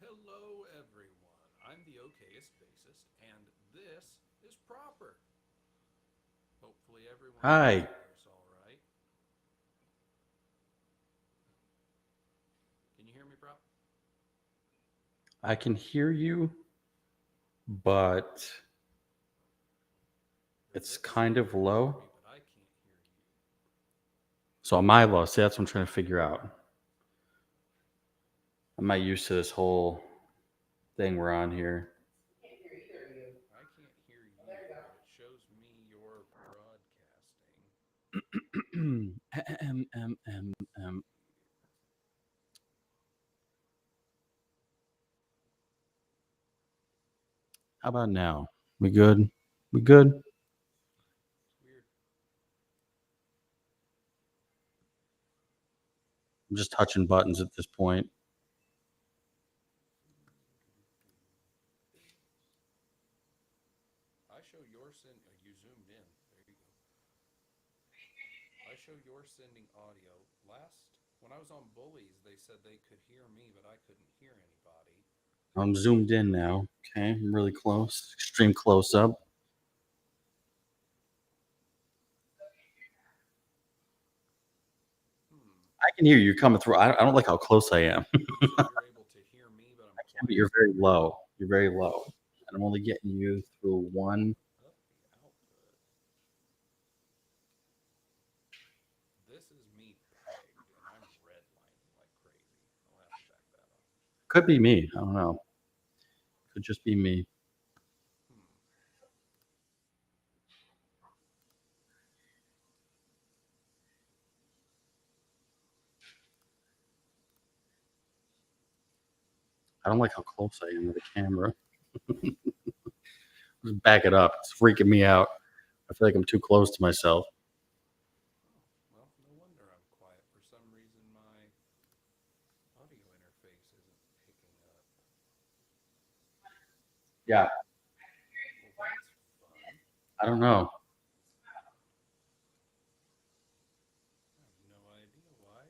Hello, everyone. I'm the okayest bassist, and this is Proper. Hopefully, everyone can Hi, hear us all right. Can you hear me, Prop? I can hear you, but The it's Vic kind said of you could hear low. me, but I can't hear you. So am I low? See, that's what I'm trying to figure out. I'm not used to this whole thing we're on here. I can't hear you, but it shows me you're broadcasting. M. How about now? We good? We good? It's weird. I'm just touching buttons at this point. I show your send. You zoomed in. There you go. I show you're sending audio. When I was on Bullies, they said they could hear me, but I couldn't hear anybody. I'm zoomed in now. Okay, I'm really close. Extreme close up. I can hear you coming through. I don't like how close I am. So you're able to hear me, but I'm But quiet. you're very low. You're very low. And I'm only getting you through one. Up the output. This is me pegged, and I'm redlining like crazy. I'll have to back that up. Could be me. I don't know. Could just be me. Hmm. I don't like how close I am to the camera. Just back it up. It's freaking me out. I feel like I'm too close to myself. Well, no wonder I'm quiet. For some reason, my audio interface isn't picking up. Yeah, Well, that's fun. I don't know. I have no idea why.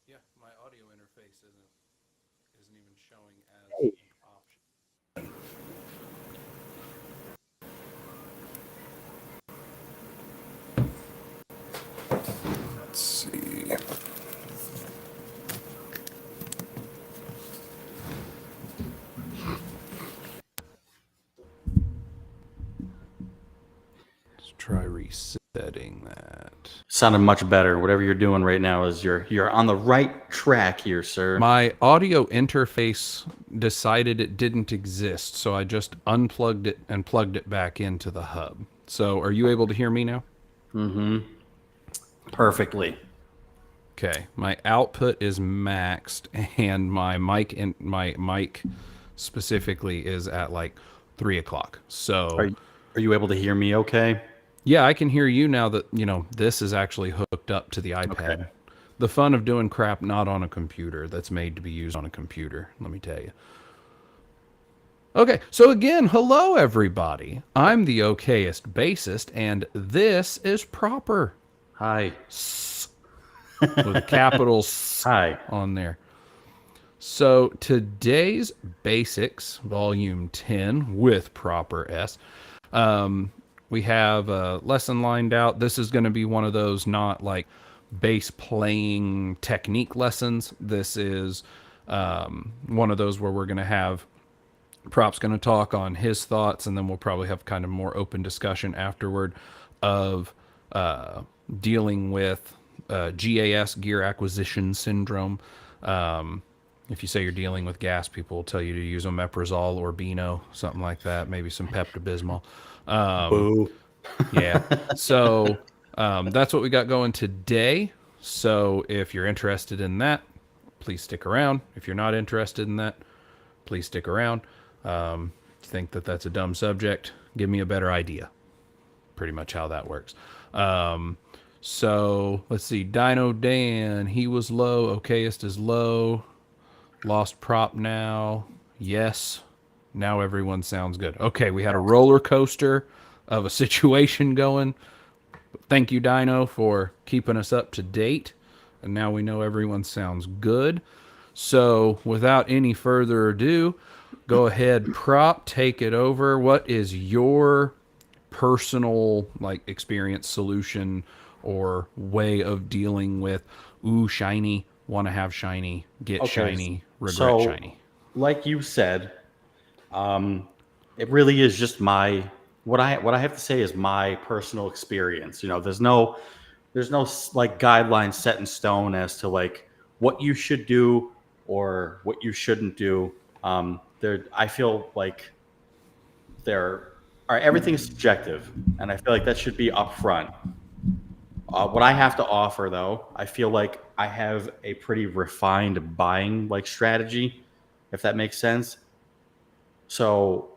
Yeah, my audio interface isn't even showing as an option. Let's see. Let's try resetting that. Sounded much better. Whatever you're doing right now is you're on the right track here, sir. My audio interface decided it didn't exist, so I just unplugged it and plugged it back into the hub. So, are you able to hear me now? Mm-hmm. Perfectly. Okay, my output is maxed, and my mic specifically is at like 3 o'clock. Are So, you, are you able to hear me okay? yeah, I can hear you now that this is actually hooked up to the Okay. iPad. The fun of doing crap not on a computer that's made to be used on a computer, let me tell you. Okay, so again, hello everybody. I'm the okayest bassist, and this is Proper Hi. with a capital S Hi. on there. So today's BASSics, Volume 10 with ProperS. We have a lesson lined out. This is going to be one of those not like bass playing technique lessons. This is one of those where we're going to have Prop's going to talk on his thoughts, and then we'll probably have kind of more open discussion afterward of dealing with GAS, Gear Acquisition Syndrome. If you say you're dealing with gas, people will tell you to use omeprazole or Beano, something like that, maybe some Pepto-Bismol. Boo. Yeah. So that's what we got going today. So if you're interested in that, please stick around. If you're not interested in that, please stick around. think that that's a dumb subject, give me a better idea. Pretty much how that works. So let's see. Dino Dan, he was low. Okayist is low. Lost prop now. Yes. Now everyone sounds good. Okay, we had a roller coaster of a situation going. Thank you, Dino, for keeping us up to date. And now we know everyone sounds good. So without any further ado, go ahead, prop, take it over. What is your personal like experience, solution, or way of dealing with shiny, want to have shiny, get shiny, regret shiny? Like you said, it really is just my what I have to say is my personal experience. There's no like guidelines set in stone as to like what you should do or what you shouldn't do. I feel like there are everything is subjective, and I feel like that should be upfront. What I have to offer, though, I feel like I have a pretty refined buying like strategy, if that makes sense. So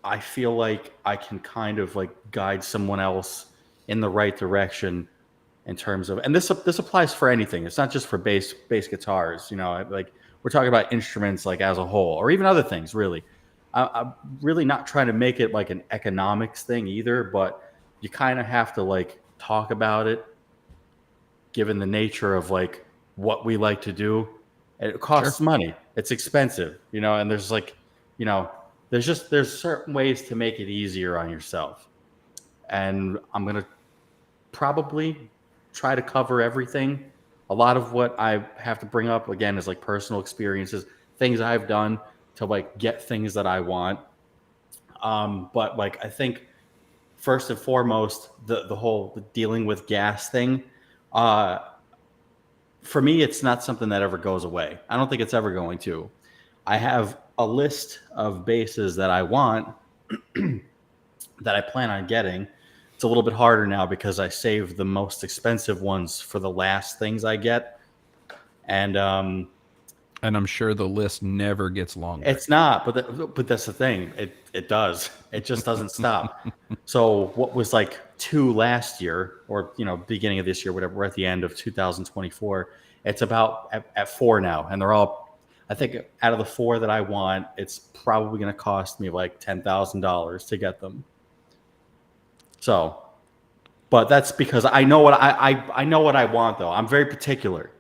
I feel like I can kind of like guide someone else in the right direction in terms of, and this applies for anything. It's not just for bass guitars. Like we're talking about instruments like as a whole, or even other things. Really, I'm really not trying to make it like an economics thing either, but you kind of have to like talk about it, given the nature of like what we like to do. It costs money. It's expensive, and there's like, you know, there's certain ways to make it easier on yourself. And I'm going to probably try to cover everything. A lot of what I have to bring up again is like personal experiences, things I've done to like get things that I want. But like, I think first and foremost, the whole dealing with gas thing, uh, for me, it's not something that ever goes away. I don't think it's ever going to. I have a list of bases that I want that I plan on getting. It's a little bit harder now because I save the most expensive ones for the last things I get. And I'm sure the list never gets longer. it's not, but that's the thing. It does. It just doesn't stop. So what was like 2 last year, or beginning of this year, whatever. We're at the end of 2024. It's about at 4 now, and they're all. I think out of the 4 that I want, it's probably going to cost me like $10,000 to get them. So, but that's because I know what I know what I want, though. I'm very particular.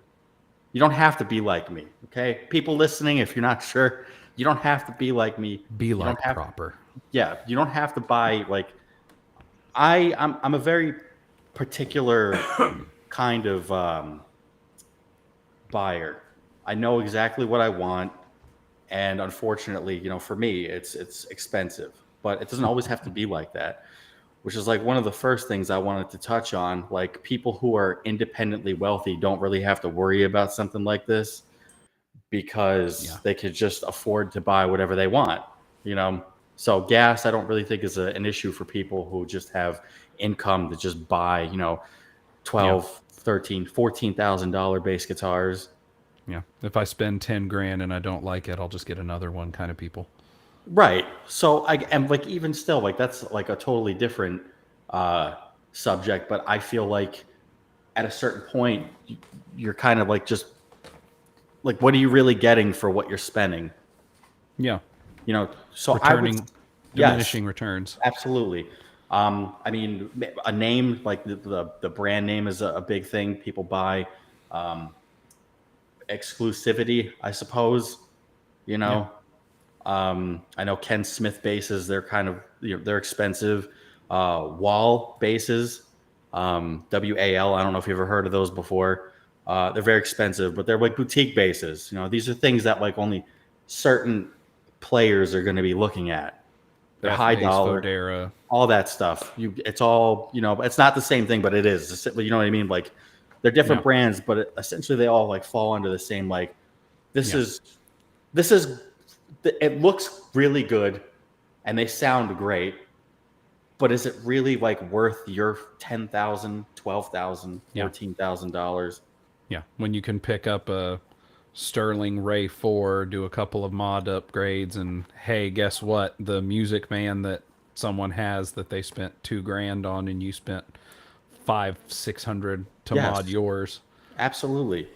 You don't have to be like me, okay? People listening, if you're not sure, you don't have to be like me. Be like Proper. Yeah, you don't have to buy like. I'm a very particular kind of buyer. I know exactly what I want, and unfortunately, for me, it's expensive. But it doesn't always have to be like that. Which is like one of the first things I wanted to touch on. Like people who are independently wealthy don't really have to worry about something like this because they could just afford to buy whatever they want, So gas, I don't really think is an issue for people who just have income to just buy, 12, 13, $14,000 bass guitars. Yeah. If I spend 10 grand and I don't like it, I'll just get another one kind of people. Right. So I am like, even still, like that's like a totally different subject. But I feel like at a certain point, you're kind of like just like, what are you really getting for what you're spending? Yeah. So diminishing returns. Absolutely. I mean, a name like the brand name is a big thing. People buy exclusivity, I suppose. Yeah. I know Ken Smith bases, they're kind of, they're expensive. Wall bases, WAL, I don't know if you've ever heard of those before. They're very expensive, but they're like boutique bases. These are things that like only certain players are going to be looking at. They're high dollar, Fodera. All that stuff. It's all, it's not the same thing, but it is. You know what I mean? Like they're different brands, but essentially they all like fall under the same, like this is, it looks really good and they sound great, but is it really like worth your $10,000, $12,000, $14,000? Yeah. When you can pick up a Sterling Ray 4, do a couple of mod upgrades, and hey, guess what? The Music Man that someone has that they spent 2 grand on, and you spent 500-600 to mod Yes, yours. absolutely.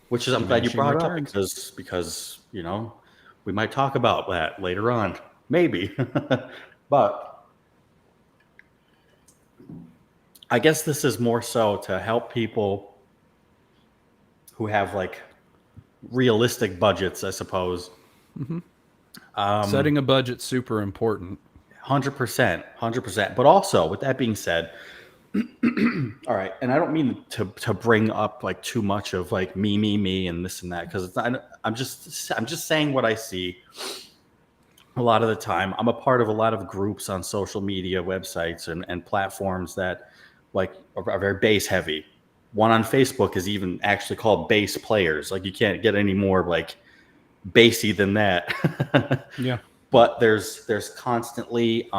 Which is I'm glad you Diminishing brought it up returns. because we might talk about that later on, maybe. But I guess this is more so to help people who have like realistic budgets, I suppose. Setting a budget's super important. 100%, 100%. But also, with that being said, all right, and I don't mean to bring up like too much of like me, and this and that because I'm just saying what I see a lot of the time. I'm a part of a lot of groups on social media websites and platforms that like are very bass heavy. One on Facebook is even actually called Bass Players. Like you can't get any more like bassy than that. Yeah. But there's constantly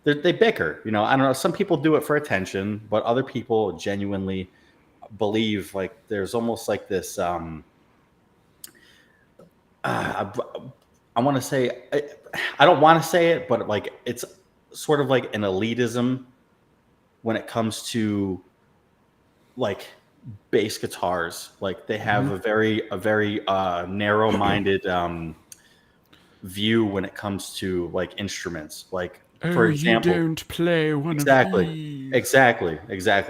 they bicker. I don't know. Some people do it for attention, but other people genuinely believe like there's almost like this. I, I want to say I don't want to say it, but like it's sort of like an elitism when it comes to like bass guitars. Like they have a very narrow-minded view when it comes to like instruments. Like Oh, for you example, don't play one of exactly, these. exactly.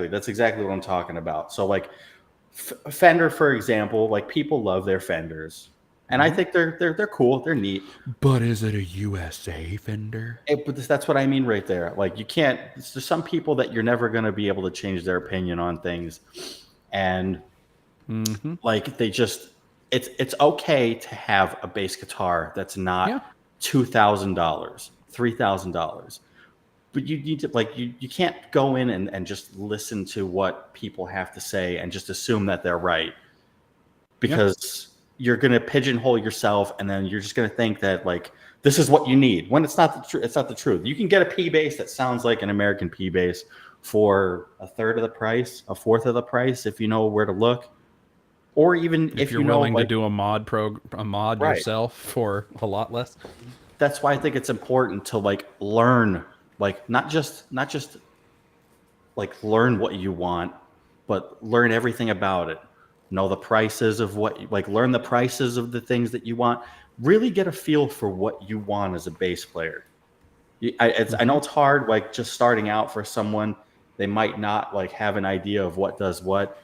That's exactly what I'm talking about. So like Fender, for example, like people love their Fenders, and I think they're cool. They're neat. But is it a USA Fender? But that's what I mean right there. Like you can't. There's some people that you're never going to be able to change their opinion on things, and like they just it's okay to have a bass guitar that's Yeah. not $2,000, $3,000. But you need to like you can't go in and just listen to what people have to say and just assume that they're right Yeah. because you're going to pigeonhole yourself and then you're just going to think that like this is what you need when it's not the truth. It's not the truth. You can get a P bass that sounds like an American P bass for a third of the price, a fourth of the price if you know where to look, or even If if you're you know willing to like do a mod right. yourself for a lot less. That's why I think it's important to like learn, like not just like learn what you want, but learn everything about it. Know the prices of what like learn the prices of the things that you want. Really get a feel for what you want as a bass player. I know it's hard, like just starting out for someone, they might not like have an idea of what does what,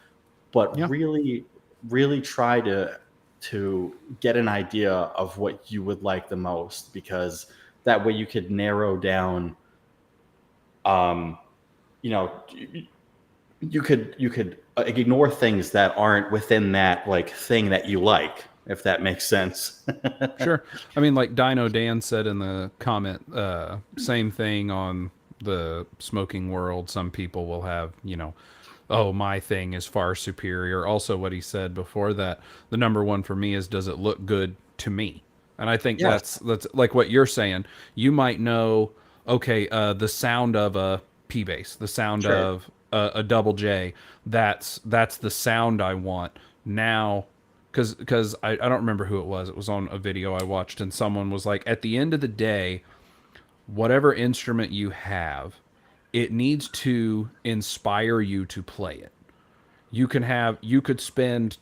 but Yeah. really try to get an idea of what you would like the most because that way you could narrow down um you know you could ignore things that aren't within that like thing that you like if that makes sense. Sure. I mean, like Dino Dan said in the comment, same thing on the smoking world. Some people will have, oh, my thing is far superior. Also, what he said before that, the number one for me is, does it look good to me? And I think Yes, that's like what you're saying. You might know, okay, the sound of a P bass, the sound sure. of a double J. That's the sound I want now because I don't remember who it was. It was on a video I watched, and someone was like, at the end of the day, whatever instrument you have, it needs to inspire you to play it. You could spend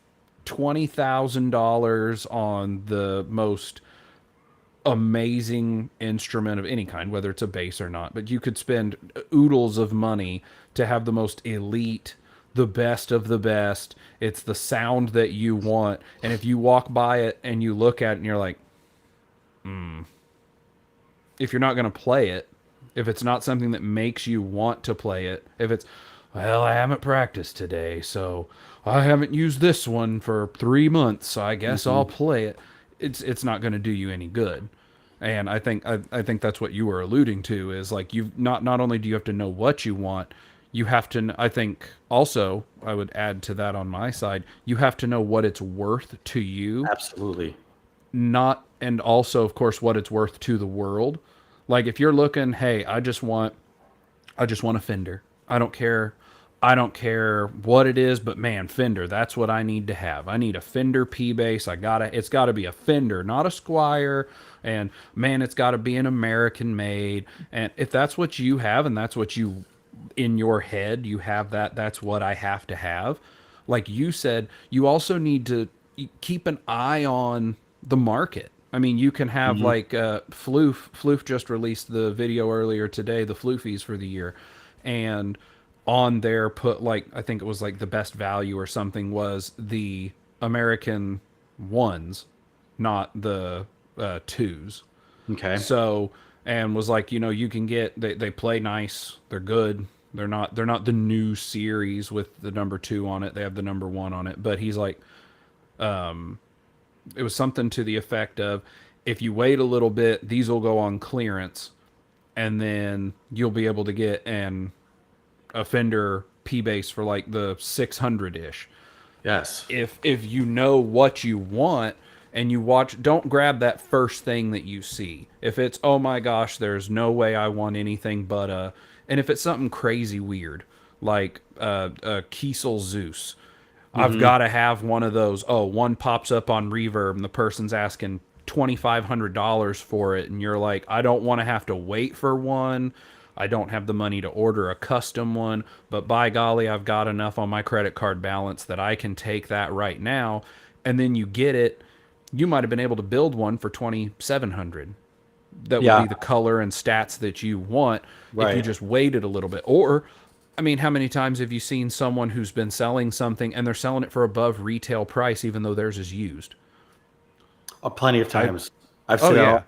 $20,000 on the most amazing instrument of any kind, whether it's a bass or not, but you could spend oodles of money to have the most elite, the best of the best. It's the sound that you want. And if you walk by it and you look at it and you're like, if you're not going to play it, if it's not something that makes you want to play it, if it's, well, I haven't practiced today, so I haven't used this one for 3 months, so I guess I'll play it. It's not going to do you any good. And I think that's what you were alluding to is like you not only do you have to know what you want, you have to I think also I would add to that on my side, you have to know what it's worth to you, Absolutely. not and also of course what it's worth to the world. Like if you're looking, hey, I just want a Fender. I don't care. I don't care what it is, but man, Fender, that's what I need to have. I need a Fender P bass. It's gotta be a Fender, not a Squire. And man, it's gotta be an American made. And if that's what you have and that's what you in your head, you have that's what I have to have. Like you said, you also need to keep an eye on the market. I mean, you can have Hmm. like Floof. Floof just released the video earlier today, the Floofies for the year, and on there put like I think it was like the best value or something was the American ones, not the twos. Okay. So and was like, you can get they play nice, they're good. They're not the new series with the number two on it. They have the number one on it. But he's like, it was something to the effect of, if you wait a little bit, these will go on clearance, and then you'll be able to get an a Fender P bass for like the 600 ish. Yes. If you know what you want and you watch, don't grab that first thing that you see. If it's, oh my gosh, there's no way I want anything but and if it's something crazy weird like a Kiesel Zeus, I've Hmm. got to have one of those. Oh, one pops up on Reverb and the person's asking $2,500 for it, and you're like, I don't want to have to wait for one. I don't have the money to order a custom one, but by golly, I've got enough on my credit card balance that I can take that right now. And then you get it. You might have been able to build one for 2,700. That would Yeah. be the color and stats that you want if you Right. just waited a little bit. Or, I mean, how many times have you seen someone who's been selling something and they're selling it for above retail price even though theirs is used? Plenty of I times. I've Oh seen yeah.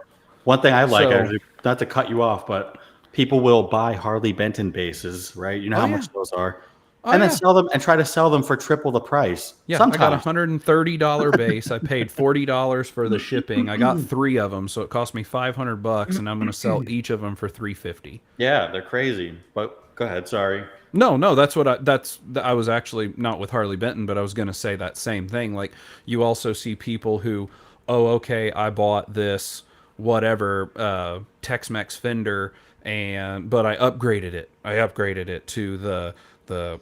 one thing I like, So, actually, not to cut you off, but people will buy Harley Benton bases, right? You know oh how yeah. much those are, Oh and then yeah. sell them and try to sell them for triple the price. Yeah, I got a Sometimes. $130 base. I paid $40 for the shipping. I got 3 of them, so it cost me $500 and I'm going to sell each of them for 350. Yeah, they're crazy. But go ahead. Sorry. No, no, I was actually not with Harley Benton, but I was going to say that same thing. Like, you also see people who, oh, okay, I bought this whatever Tex-Mex Fender, and but I upgraded it. I upgraded it to the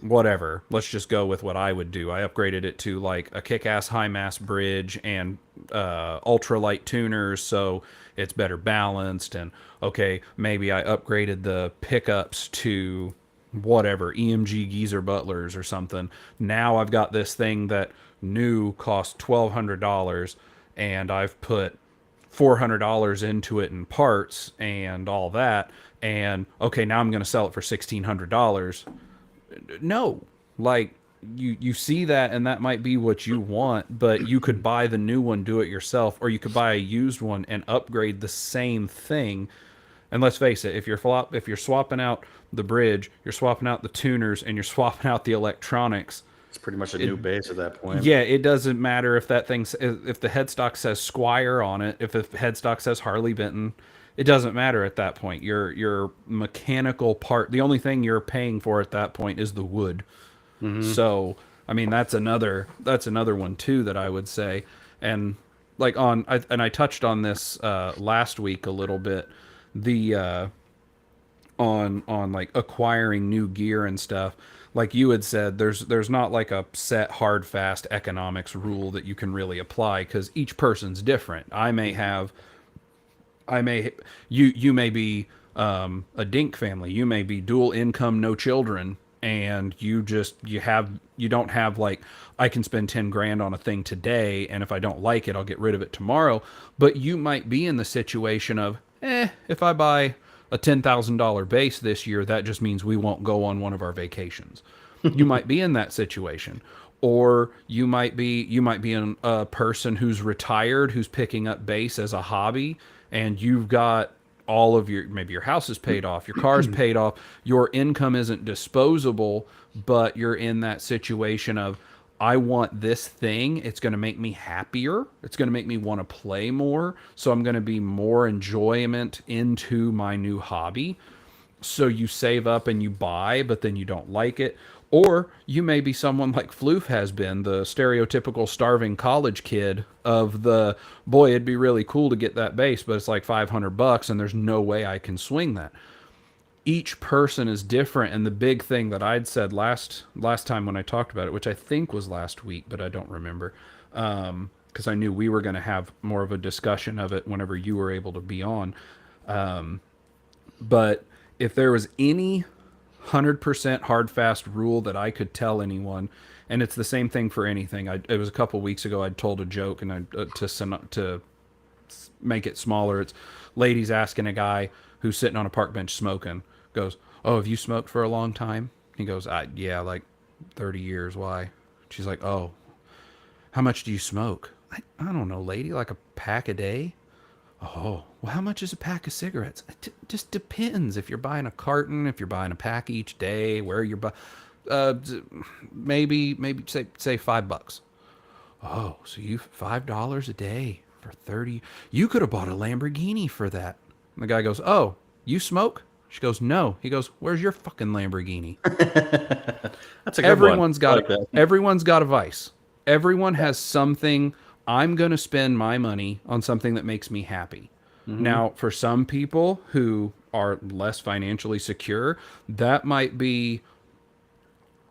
whatever. Let's just go with what I would do. I upgraded it to like a kick-ass high mass bridge and ultralight tuners, so it's better balanced. And okay, maybe I upgraded the pickups to whatever EMG Geezer Butlers or something. Now I've got this thing that new cost $1,200, and I've put $400 into it in parts and all that. And okay, now I'm going to sell it for $1,600. No, like, you see that and that might be what you want, but you could buy the new one, do it yourself, or you could buy a used one and upgrade the same thing. And let's face it, if you're swapping out the bridge, you're swapping out the tuners, and you're swapping out the electronics, It's pretty much a it new base at that point. yeah, it doesn't matter if if the headstock says Squire on it, if the headstock says Harley Benton, it doesn't matter at that point. Your mechanical part, the only thing you're paying for at that point is the wood. Hmm. So, I mean, that's another one too that I would say. And like I touched on this last week a little bit, the on like acquiring new gear and stuff. Like you had said, there's not like a set hard fast economics rule that you can really apply, because each person's different. I may you may be a dink family. You may be dual income, no children, and you don't have like, I can spend 10 grand on a thing today, and if I don't like it, I'll get rid of it tomorrow. But you might be in the situation of, if I buy a $10,000 base this year, that just means we won't go on one of our vacations. You might be in that situation. Or you might be a person who's retired, who's picking up bass as a hobby, and you've got all of maybe your house is paid off, your car's paid off, your income isn't disposable, but you're in that situation of, I want this thing. It's going to make me happier. It's going to make me want to play more. So I'm going to be more enjoyment into my new hobby. So you save up and you buy, but then you don't like it. Or you may be someone like Floof has been, the stereotypical starving college kid of the, boy, it'd be really cool to get that bass, but it's like $500 and there's no way I can swing that. each person is different. And the big thing that I'd said last time when I talked about it, which I think was last week, but I don't remember, because I knew we were going to have more of a discussion of it whenever you were able to be on. But if there was any 100% hard fast rule that I could tell anyone, and it's the same thing for anything. It was a couple weeks ago. I'd told a joke, and to make it smaller, it's ladies asking a guy who's sitting on a park bench smoking, goes, "Oh, have you smoked for a long time?" He goes, "Yeah, like 30 years. Why?" She's like, "Oh, how much do you smoke?" I don't know, lady, like a pack a day. Oh, well, how much is a pack of cigarettes? It just depends. If you're buying a carton, if you're buying a pack each day, where you're buying, maybe say $5. Oh, so you $5 a day for 30? You could have bought a Lamborghini for that. And the guy goes, "Oh, you smoke?" She goes, "No." He goes, "Where's your fucking Lamborghini?" That's a good one. Everyone's got a vice. Everyone has something. I'm going to spend my money on something that makes me happy. Now, for some people who are less financially secure, that might be,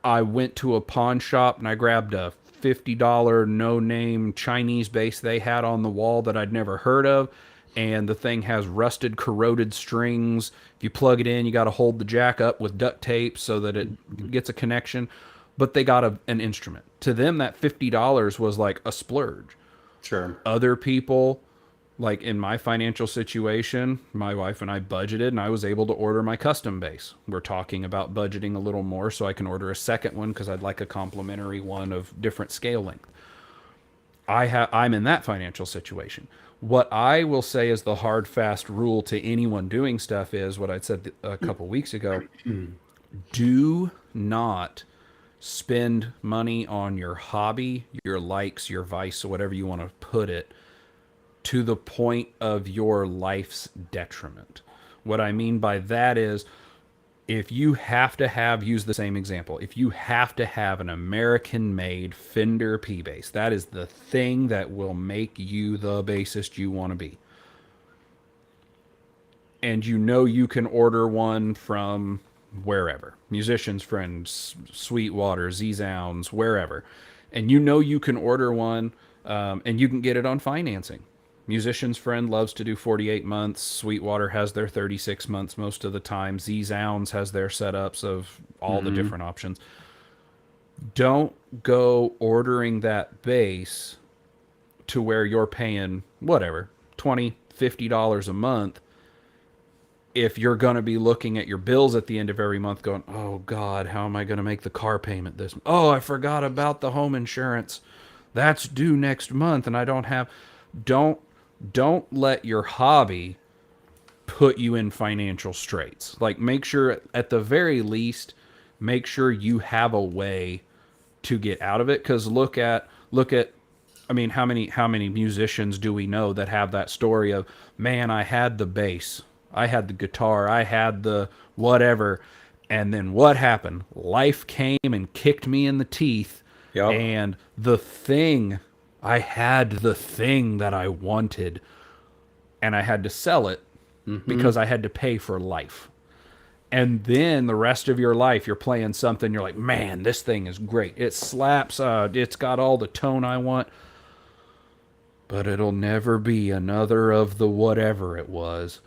I went to a pawn shop and I grabbed a $50 no-name Chinese base they had on the wall that I'd never heard of, and the thing has rusted, corroded strings. If you plug it in, you got to hold the jack up with duct tape so that it gets a connection. But they got an instrument. To them, that $50 was like a splurge. Sure. Other people, like in my financial situation, my wife and I budgeted, and I was able to order my custom base. We're talking about budgeting a little more so I can order a second one because I'd like a complimentary one of different scale length. I'm in that financial situation. What I will say is the hard, fast rule to anyone doing stuff is what I said a couple weeks ago. Do not spend money on your hobby, your likes, your vice, or whatever you want to put it, to the point of your life's detriment. What I mean by that is, if you have to have, use the same example, if you have to have an American-made Fender P-Bass, that is the thing that will make you the bassist you want to be. And you know you can order one from wherever, Musician's Friends, Sweetwater, Z-Zounds, wherever. And you know you can order one, and you can get it on financing. Musician's Friend loves to do 48 months. Sweetwater has their 36 months most of the time. Z-Zounds has their setups of all the different options. Don't go ordering that bass to where you're paying whatever, $20, $50 a month, if you're going to be looking at your bills at the end of every month going, "Oh God, how am I going to make the car payment this month? Oh, I forgot about the home insurance. That's due next month and I don't have..." Don't let your hobby put you in financial straits. Like, make sure, at the very least, make sure you have a way to get out of it. Because look at, I mean, how many musicians do we know that have that story of, "Man, I had the bass, I had the guitar, I had the whatever, and then what happened? Life came and kicked me in the teeth, and I had the thing that I wanted, and I had to sell it because I had to pay for life." And then the rest of your life, you're playing something, you're like, "Man, this thing is great. It slaps. It's got all the tone I want. But it'll never be another of the whatever it was."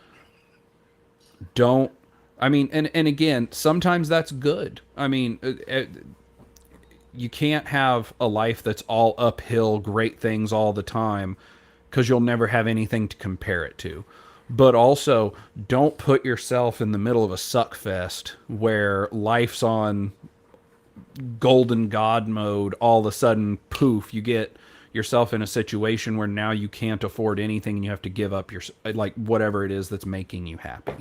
I mean, and again, sometimes that's good. I mean, you can't have a life that's all uphill, great things all the time, because you'll never have anything to compare it to. But also, don't put yourself in the middle of a suck fest where life's on golden god mode. All of a sudden, poof, you get yourself in a situation where now you can't afford anything and you have to give up your, like, whatever it is that's making you happy.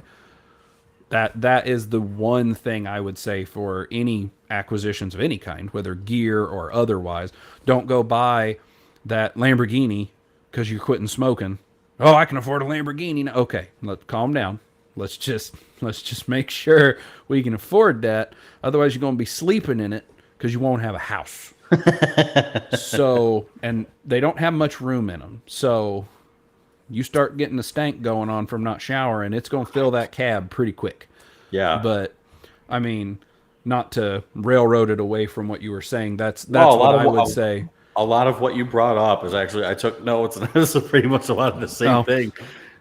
That is the one thing I would say for any acquisitions of any kind, whether gear or otherwise. Don't go buy that Lamborghini because you're quitting smoking. "Oh, I can afford a Lamborghini now." Okay, let's calm down. Let's just make sure we can afford that. Otherwise, you're going to be sleeping in it because you won't have a house. So, and they don't have much room in them. So you start getting the stank going on from not showering, it's going to fill that cab pretty quick. Yeah. But I mean, not to railroad it away from what you were saying. That's No, what I would say. a lot of what you brought up is actually I took notes, and this is pretty much a lot of the same Oh, thing.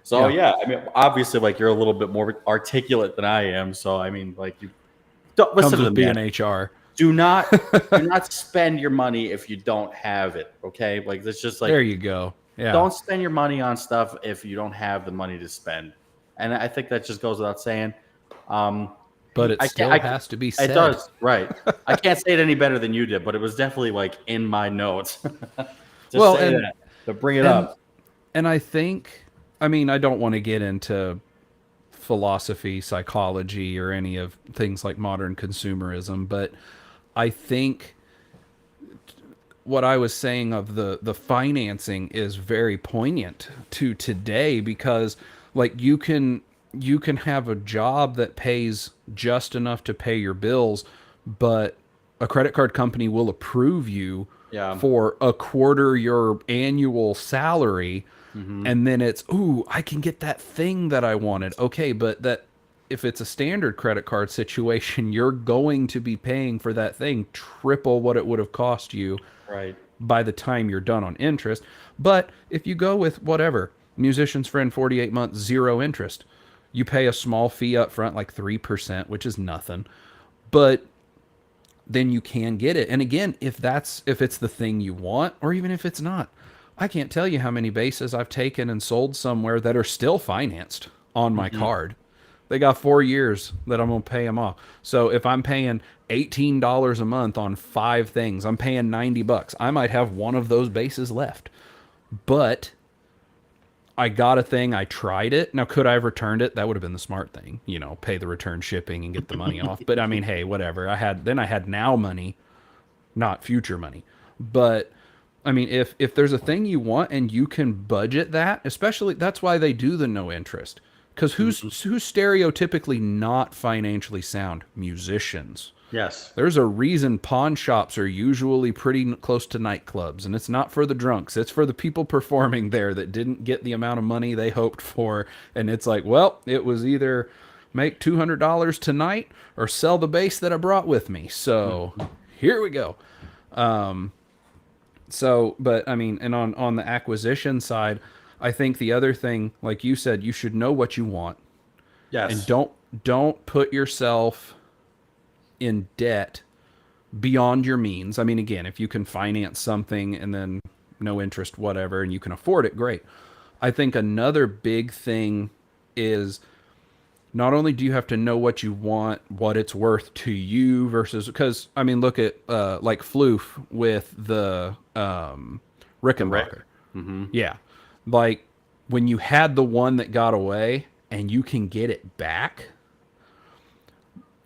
So yeah, yeah, I mean, obviously, like you're a little bit more articulate than I am. So I mean, like you don't listen comes to the with being man. HR. Do not spend your money if you don't have it. Okay, like it's just There like you go. Yeah, don't spend your money on stuff if you don't have the money to spend. And I think that just goes without saying. but it I can't. still has to be It said. does, right? I can't say it any better than you did, but it was definitely like in my notes to Well, say that, to bring it and up. and I think, I mean, I don't want to get into philosophy, psychology, or any of things like modern consumerism, but I think what I was saying of the financing is very poignant to today, because like you can have a job that pays just enough to pay your bills, but a credit card company will approve you Yeah. for a quarter your annual salary, Hmm. and then it's, ooh, I can get that thing that I wanted. Okay, but that, if it's a standard credit card situation, you're going to be paying for that thing triple what it would have cost you Right. by the time you're done on interest. But if you go with whatever, musician's friend, 48 months, zero interest, you pay a small fee up front, like 3%, which is nothing. But then you can get it. And again, if it's the thing you want, or even if it's not, I can't tell you how many bases I've taken and sold somewhere that are still financed on my Hmm. card. They got 4 years that I'm gonna pay them off. So if I'm paying $18 a month on 5 things, I'm paying $90. I might have one of those bases left, but I got a thing. I tried it. Now, could I have returned it? That would have been the smart thing, pay the return shipping and get the money off. But I mean, hey, whatever. I had now money, not future money. But I mean, if there's a thing you want and you can budget that, especially, that's why they do the no interest. Because Hmm. who's stereotypically not financially sound? Musicians. Yes. There's a reason pawn shops are usually pretty close to nightclubs, and it's not for the drunks. It's for the people performing there that didn't get the amount of money they hoped for. And it's like, well, it was either make $200 tonight or sell the bass that I brought with me. So here we go. So, but I mean, and on the acquisition side, I think the other thing, like you said, you should know what you want, and Yes. don't put yourself in debt beyond your means. I mean, again, if you can finance something and then no interest, whatever, and you can afford it, great. I think another big thing is, not only do you have to know what you want, what it's worth to you versus, because I mean, look at like Floof with the The Rick. Rickenbacker. Hmm. Yeah. Like when you had the one that got away and you can get it back,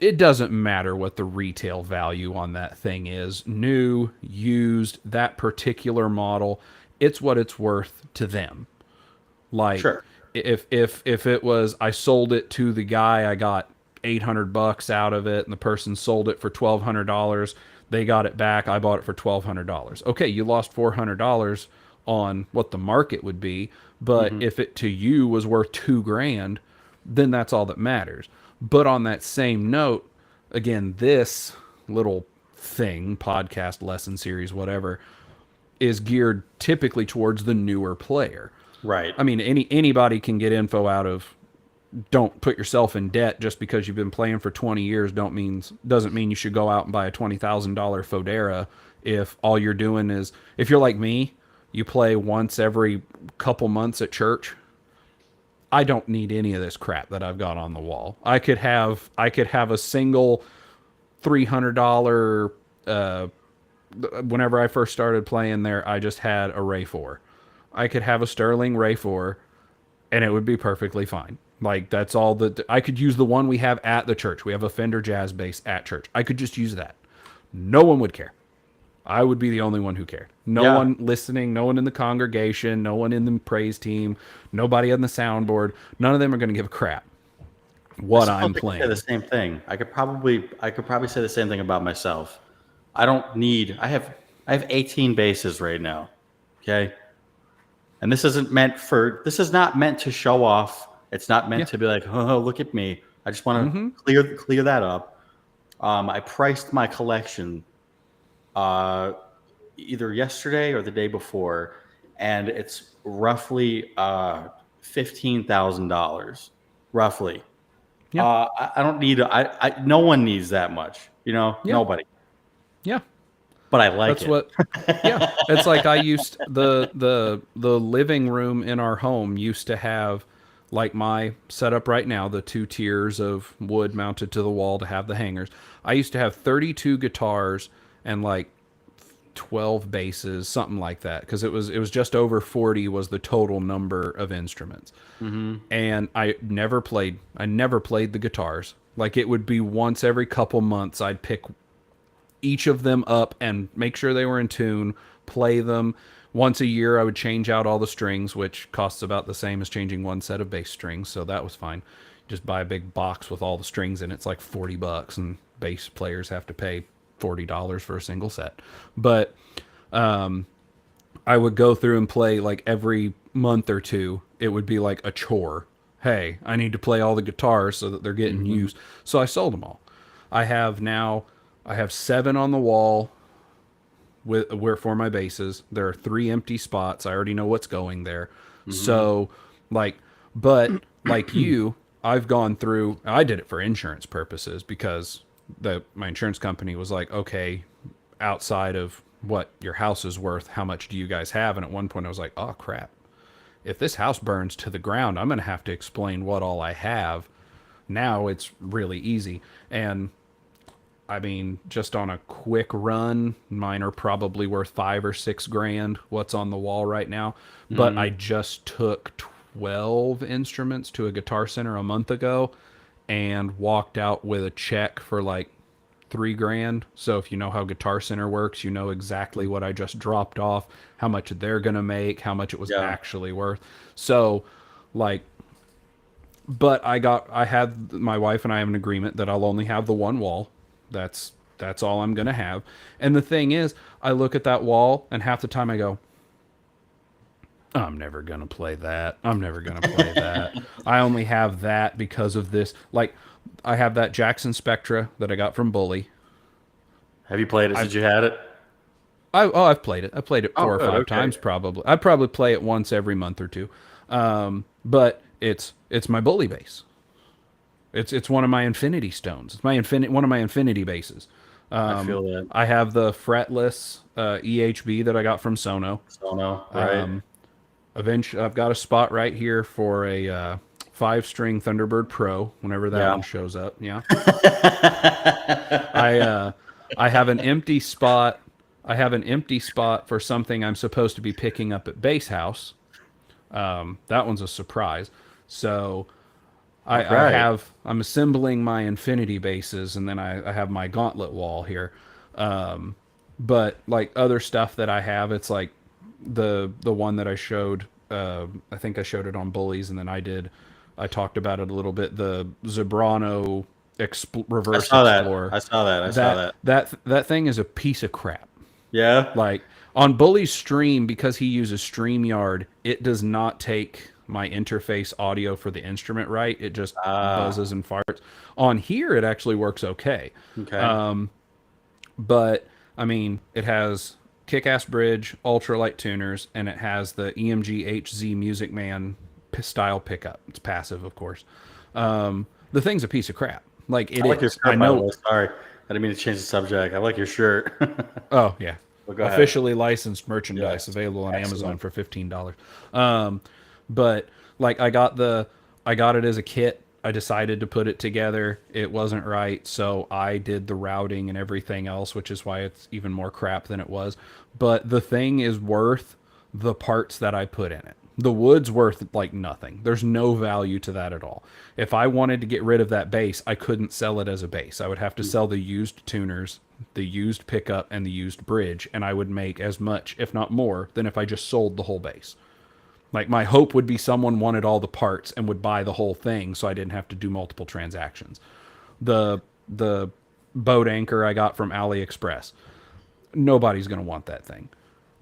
it doesn't matter what the retail value on that thing is, new, used, that particular model, it's what it's worth to them. Like Sure. if it was, I sold it to the guy, I got $800 out of it, and the person sold it for $1,200. They got it back. I bought it for $1,200. Okay, you lost $400 on what the market would be, but Hmm. if it to you was worth 2 grand, then that's all that matters. But on that same note, again, this little thing, podcast, lesson series, whatever, is geared typically towards the newer player. Right. I mean, anybody can get info out of. Don't put yourself in debt just because you've been playing for 20 years. Doesn't mean you should go out and buy a $20,000 Fodera if all you're doing is, if you're like me, you play once every couple months at church. I don't need any of this crap that I've got on the wall. I could have a single $300. Whenever I first started playing there, I just had a Ray 4. I could have a Sterling Ray 4, and it would be perfectly fine. Like, that's all that I could use. The one we have at the church. We have a Fender Jazz bass at church. I could just use that. No one would care. I would be the only one who cared. No Yeah. one listening, no one in the congregation, no one in the praise team, nobody on the soundboard. None of them are going to give a crap I what suppose I'm I could say the playing. same thing. I could probably say the same thing about myself. I don't need. I have 18 bases right now. Okay. And this isn't meant for. This is not meant to show off. It's not Yeah. meant to be like, oh, look at me. I just want to clear that up. I priced my collection uh, either yesterday or the day before, and it's roughly $15,000, roughly. Yeah. I don't need. No one needs that much. Yeah. Nobody. Yeah. But I like That's it. what yeah. It's like I used the living room in our home used to have like my setup right now, the two tiers of wood mounted to the wall to have the hangers. I used to have 32 guitars and like 12 basses, something like that, because it was just over 40 was the total number of instruments. And I never played the guitars. Like it would be once every couple months I'd pick each of them up and make sure they were in tune, play them. Once a year, I would change out all the strings, which costs about the same as changing one set of bass strings, so that was fine. Just buy a big box with all the strings in it. It's like $40, and bass players have to pay $40 for a single set. But I would go through and play like every month or two. It would be like a chore. Hey, I need to play all the guitars so that they're getting used. So I sold them all. I have now I have 7 on the wall with where for my basses. There are 3 empty spots. I already know what's going there. So like but like you, I've gone through I did it for insurance purposes because my insurance company was like, "Okay, outside of what your house is worth, how much do you guys have?" And at one point I was like, "Oh crap. If this house burns to the ground, I'm going to have to explain what all I have." Now it's really easy. And I mean, just on a quick run, mine are probably worth 5 or 6 grand what's on the wall right now. But I just took 12 instruments to a Guitar Center a month ago and walked out with a check for like 3 grand. So if you know how Guitar Center works, you know exactly what I just dropped off, how much they're going to make, how much it was actually worth. So like, but I had my wife and I have an agreement that I'll only have the one wall. That's all I'm going to have. And the thing is, I look at that wall and half the time I go, I'm never going to play that. I'm never going to play that. I only have that because of this. Like, I have that Jackson Spectra that I got from Bully. Have you played it since you had it? I've played it. I played it 4 or 5 okay. times probably. I'd probably play it once every month or two. But it's my Bully bass. It's one of my infinity stones. It's one of my infinity basses. I feel that. I have the fretless EHB that I got from Sono. Sono, right? Eventually, I've got a spot right here for a 5-string Thunderbird Pro. Whenever that one shows up, yeah. I have an empty spot. I have an empty spot for something I'm supposed to be picking up at Bass House. That one's a surprise. So I'm assembling my Infinity bases, and then I have my Gauntlet wall here. But like other stuff that I have, it's like the one that I showed. I think I showed it on Bullies, and then I talked about it a little bit. The Zebrano Reverse Explorer. I saw that. That thing is a piece of crap. Yeah. Like on Bully's stream, because he uses StreamYard, it does not take my interface audio for the instrument right. It just buzzes and farts. On here, it actually works okay. Okay. But I mean, it has kick-ass bridge, ultralight tuners, and it has the EMG HZ Music Man style pickup. It's passive, of course. The thing's a piece of crap. Like it I like your is. shirt, by the way. Sorry, I didn't mean to change the subject. I like your shirt. Oh yeah. Well, go ahead. Officially licensed merchandise available on Amazon for $15. But like I got it as a kit. I decided to put it together. It wasn't right, so I did the routing and everything else, which is why it's even more crap than it was. But the thing is worth the parts that I put in it. The wood's worth like nothing. There's no value to that at all. If I wanted to get rid of that bass, I couldn't sell it as a bass. I would have to sell the used tuners, the used pickup, and the used bridge, and I would make as much, if not more, than if I just sold the whole bass. Like my hope would be someone wanted all the parts and would buy the whole thing, so I didn't have to do multiple transactions. The boat anchor I got from AliExpress. Nobody's going to want that thing.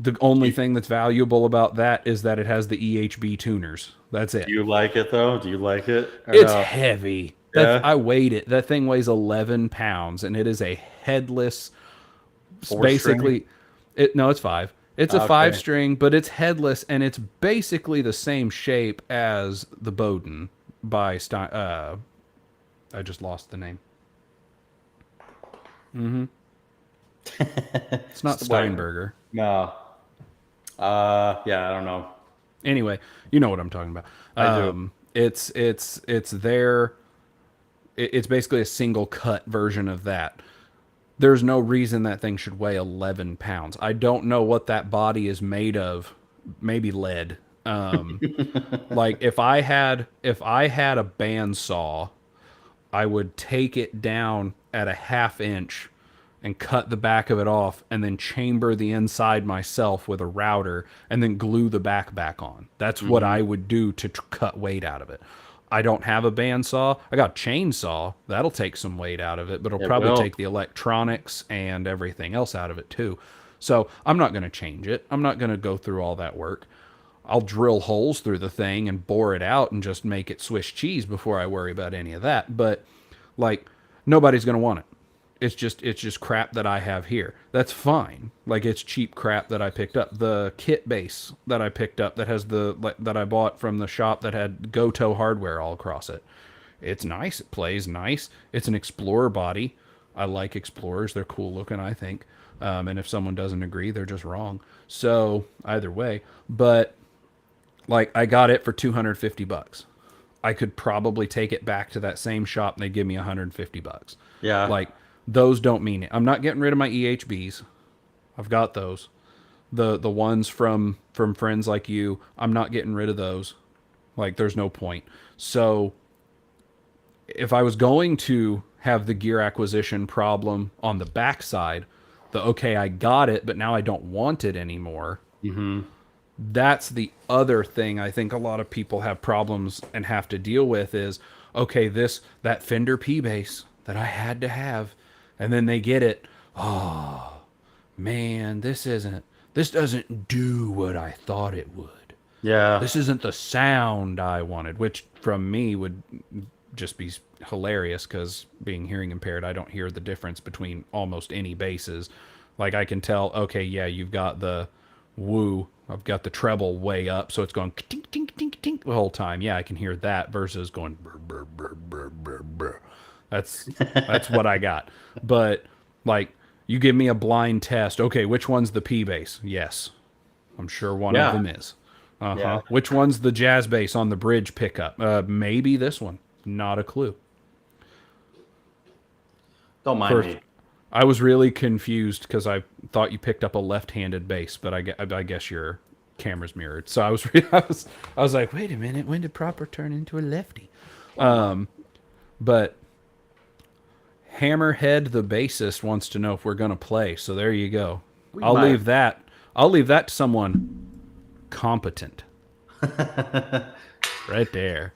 The only thing that's valuable about that is that it has the EHB tuners. That's it. Do you like it though? Do you like it? It's heavy. That's Yeah. I weighed it. That thing weighs 11 pounds, and it is a headless. Four string. Basically, it no, it's five. It's a five Okay. string, but it's headless, and it's basically the same shape as the Bowden by Stein. I just lost the name. It's not Wait. Steinberger. No. Yeah, I don't know. Anyway, you know what I'm talking about. I do. It's there. It's basically a single cut version of that. There's no reason that thing should weigh 11 pounds. I don't know what that body is made of. Maybe lead. Like if I had a bandsaw, I would take it down at a half inch and cut the back of it off and then chamber the inside myself with a router and then glue the back on. That's what Hmm. I would do to cut weight out of it. I don't have a bandsaw. I got a chainsaw. That'll take some weight out of it, but it'll It probably will. take the electronics and everything else out of it too. So I'm not going to change it. I'm not going to go through all that work. I'll drill holes through the thing and bore it out and just make it Swiss cheese before I worry about any of that. But like nobody's going to want it. It's just crap that I have here. That's fine. Like it's cheap crap that I picked up. The kit base that I picked up that has that I bought from the shop that had Goto hardware all across it. It's nice. It plays nice. It's an Explorer body. I like Explorers. They're cool looking, I think. And if someone doesn't agree, they're just wrong. So either way, but like I got it for $250. I could probably take it back to that same shop and they give me $150. Yeah. Like those don't mean it. I'm not getting rid of my EHBs. I've got those. The ones from friends like you, I'm not getting rid of those. Like there's no point. So if I was going to have the gear acquisition problem on the backside, the okay, I got it, but now I don't want it anymore. Hmm. That's the other thing I think a lot of people have problems and have to deal with is okay, that Fender P bass that I had to have, and then they get it. Oh man, this doesn't do what I thought it would. Yeah. This isn't the sound I wanted, which from me would just be hilarious because being hearing impaired, I don't hear the difference between almost any basses. Like I can tell, okay, yeah, you've got the woo, I've got the treble way up, so it's going tink tink tink tink the whole time. Yeah, I can hear that versus going brr, brr, brr, brr, brr, brr. That's that's what I got. But like you give me a blind test, okay, which one's the P bass? Yes, I'm sure one of Yeah. them is. Uh Yeah. huh. Which one's the jazz bass on the bridge pickup? Maybe this one. Not a clue. Don't mind First, me. I was really confused because I thought you picked up a left-handed bass, but I guess your camera's mirrored. So I was like, wait a minute, when did Proper turn into a lefty? Don't mind. But Hammerhead, the bassist, wants to know if we're gonna play. So there you go. We I'll might. leave that. I'll leave that to someone competent. Right there.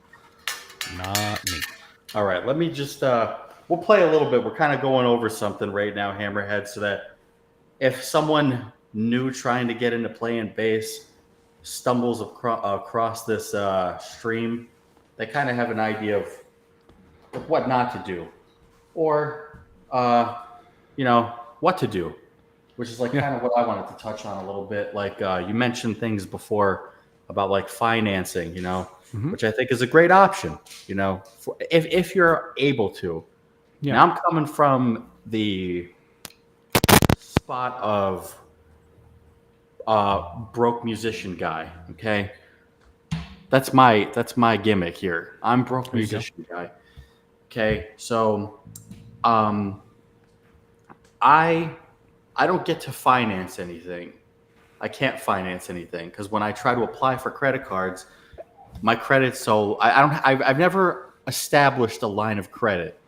Not me. All right. Let me just. We'll play a little bit. We're kind of going over something right now, Hammerhead, so that if someone new trying to get into playing bass stumbles across this stream, they kind of have an idea of what not to do, or what to do, which is like Yeah. kind of what I wanted to touch on a little bit. Like you mentioned things before about like financing, Hmm. which I think is a great option, if you're able to. Yeah. Now I'm coming from the spot of broke musician guy. Okay, that's my gimmick here. I'm broke There you go. musician guy. Okay, so um, I I don't get to finance anything. I can't finance anything because when I try to apply for credit cards, my credit so I don't I've never established a line of credit,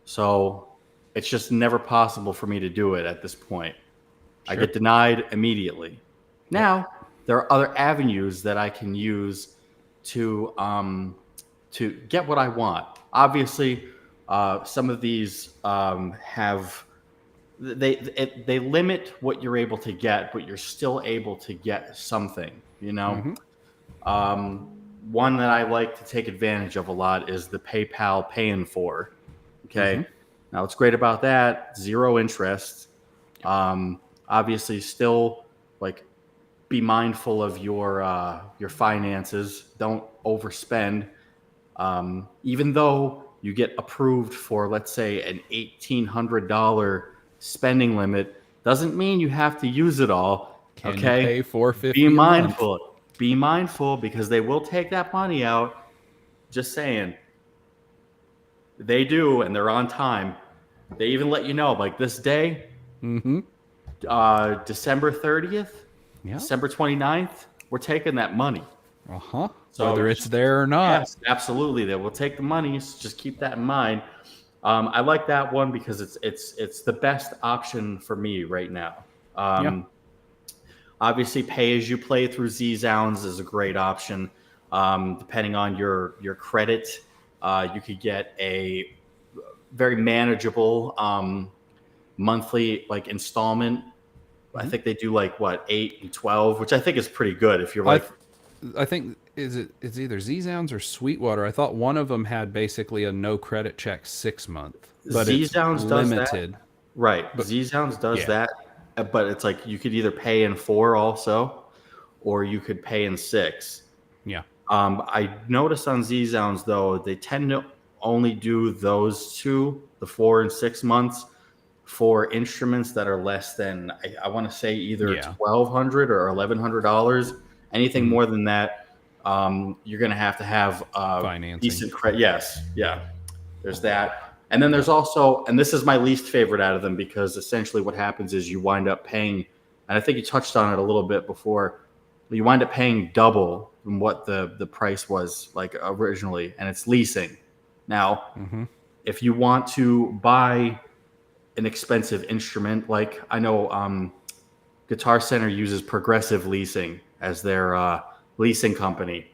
so it's just never possible for me to do it at this point. I Sure. get denied immediately. Yep. Now there are other avenues that I can use to get what I want. Obviously, some of these have they limit what you're able to get, but you're still able to get something. Hmm. Um, one that I like to take advantage of a lot is the PayPal Pay in 4. Okay. Now, what's great about that? Zero interest. Obviously, still like be mindful of your finances. Don't overspend. Even though you get approved for, let's say, an $1,800 spending limit, doesn't mean you have to use it all. Can you Okay, pay be $450 a month? mindful. Be mindful because they will take that money out. Just saying, they do, and they're on time. They even let you know, like this day, December 30th, Yeah. December 29th, we're taking that money. So whether it's there or not. Yes, absolutely. They will take the money. So just keep that in mind. I like that one because it's the best option for me right now. Obviously, pay as you play through Z-Zounds is a great option. Depending on your credit, you could get a very manageable monthly like installment. I think they do like what 8 and 12, which I think is pretty good if you're like. I think it's either Z-Zounds or Sweetwater. I thought one of them had basically a no credit check 6 month, but it's Z-Zounds limited. does that. Right. Z-Zounds does that, but it's like you could either pay in 4 also, or you could pay in 6. Yeah. I noticed on Z-Zounds though, they tend to only do those two, the 4 and 6 months, for instruments that are less than I want to say either $1,200 or $1,100. Anything more than that, you're going to have financing. Decent credit. Yes, yeah. There's that, and then there's also, and this is my least favorite out of them because essentially what happens is you wind up paying, and I think you touched on it a little bit before. You wind up paying double from what the price was like originally, and it's leasing. Now, if you want to buy an expensive instrument, like I know Guitar Center uses Progressive Leasing as their leasing company.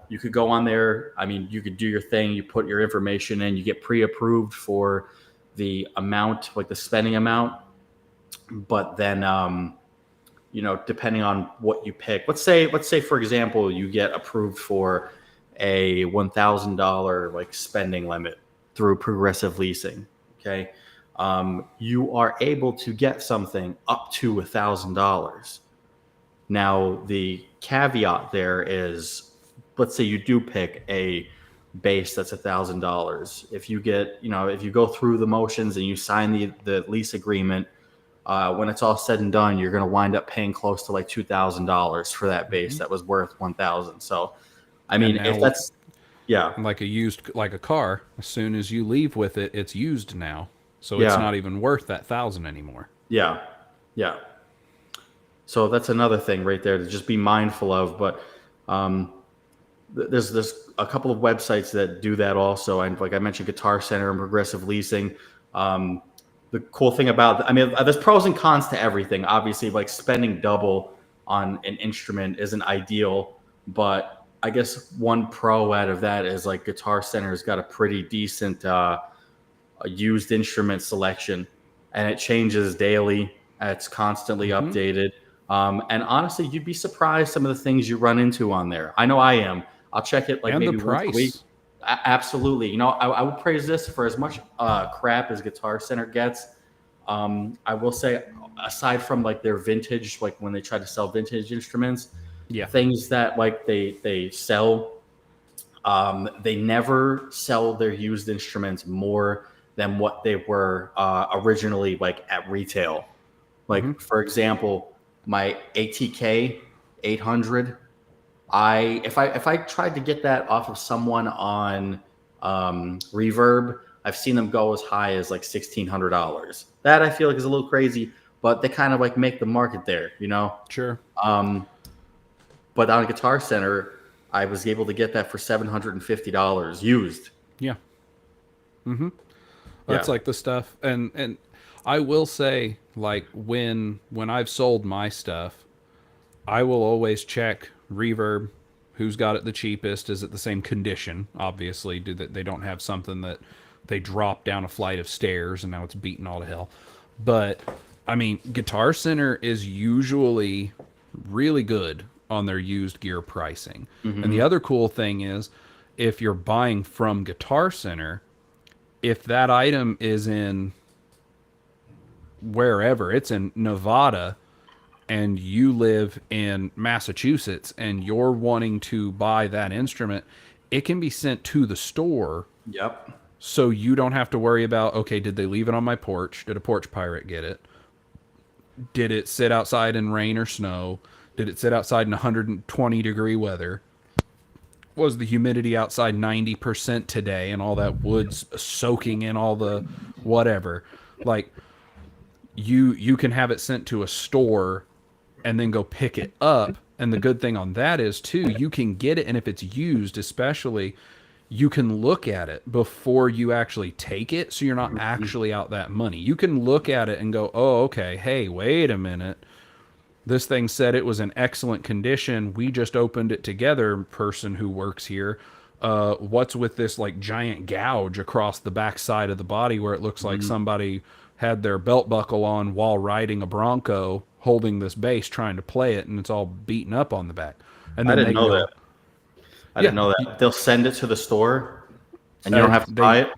You could go on there. I mean, you could do your thing. You put your information in. You get pre-approved for the amount, like the spending amount. But then, depending on what you pick, let's say for example, you get approved for a $1,000 like spending limit through Progressive Leasing. Okay. You are able to get something up to $1,000. Now, the caveat there is, let's say you do pick a base that's $1,000. If you get, if you go through the motions and you sign the lease agreement, when it's all said and done, you're going to wind up paying close to like $2,000 for that base that was worth $1,000. So, I mean, if that's, like a car, as soon as you leave with it, it's used now. So it's not even worth that 1,000 anymore. Yeah. Yeah. So that's another thing right there to just be mindful of. But there's a couple of websites that do that also. And like I mentioned, Guitar Center and Progressive Leasing. The cool thing about, there's pros and cons to everything. Obviously, like spending double on an instrument isn't ideal. But I guess one pro out of that is like Guitar Center's got a pretty decent used instrument selection, and it changes daily. It's constantly updated. And honestly, you'd be surprised some of the things you run into on there. I know I am. I'll check it like maybe once a week. Absolutely. I would praise this for as much crap as Guitar Center gets. I will say, aside from like their vintage, like when they try to sell vintage instruments, things that like they sell, they never sell their used instruments more than what they were originally like at retail. Like for example, my ATK 800, if I tried to get that off of someone on Reverb, I've seen them go as high as like $1,600. That I feel like is a little crazy, but they kind of like make the market there, Sure. But on Guitar Center, I was able to get that for $750 used. Yeah. That's like the stuff, and I will say, like when I've sold my stuff, I will always check Reverb, who's got it the cheapest, is it the same condition? Obviously, they don't have something that they dropped down a flight of stairs and now it's beaten all to hell. But I mean, Guitar Center is usually really good on their used gear pricing. And the Mm-hmm. other cool thing is, if you're buying from Guitar Center, if that item is in wherever, it's in Nevada, and you live in Massachusetts and you're wanting to buy that instrument, it can be sent to the store, Yep. so you don't have to worry about, okay, did they leave it on my porch? Did a porch pirate get it? Did it sit outside in rain or snow? Did it sit outside in 120-degree weather? Was the humidity outside 90% today and all that wood's soaking in all the whatever? Like, you can have it sent to a store and then go pick it up. And the good thing on that is too, you can get it, and if it's used especially, you can look at it before you actually take it, so you're not actually out that money. You can look at it and go, oh, okay, hey, wait a minute, this thing said it was in excellent condition, we just opened it together, person who works here. What's with this like giant gouge across the back side of the body where it looks like Mm-hmm. somebody had their belt buckle on while riding a Bronco holding this bass trying to play it, and it's all beaten up on the back. And I then didn't they can know go, that. I yeah, didn't know that. They'll send it to the store and you don't have to buy it.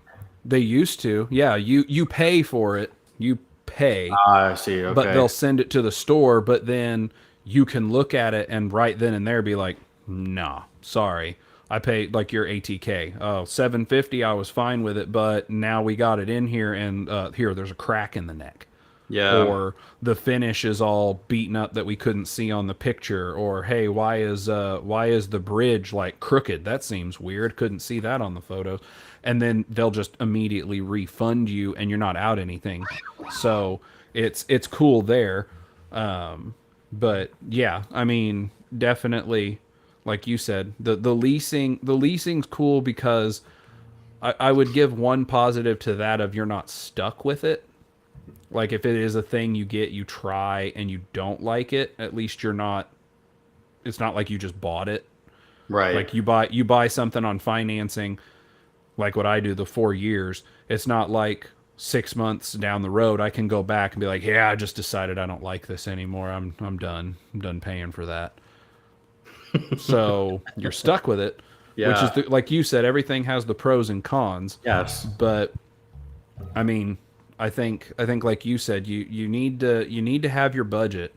they used to, yeah, you pay for it, you pay, Ah, I see. but Okay. they'll send it to the store, but then you can look at it and right then and there be like, nah, sorry. I paid like your ATK. Oh, 750, I was fine with it, but now we got it in here and here there's a crack in the neck. Yeah. Or the finish is all beaten up that we couldn't see on the picture, or hey, why is the bridge like crooked? That seems weird. Couldn't see that on the photos. And then they'll just immediately refund you and you're not out anything. So it's cool there. But yeah, I mean, definitely, like you said, the leasing's cool because I would give one positive to that of you're not stuck with it. Like if it is a thing you get, you try and you don't like it, at least you're not, it's not like you just bought it. Right. Like you buy something on financing, like what I do, the 4 years. It's not like 6 months down the road I can go back and be like, yeah, I just decided I don't like this anymore. I'm done. I'm done paying for that. So you're stuck with it, which is Yeah. like you said, everything has the pros and cons. Yes. But I mean, I think like you said, you need to have your budget.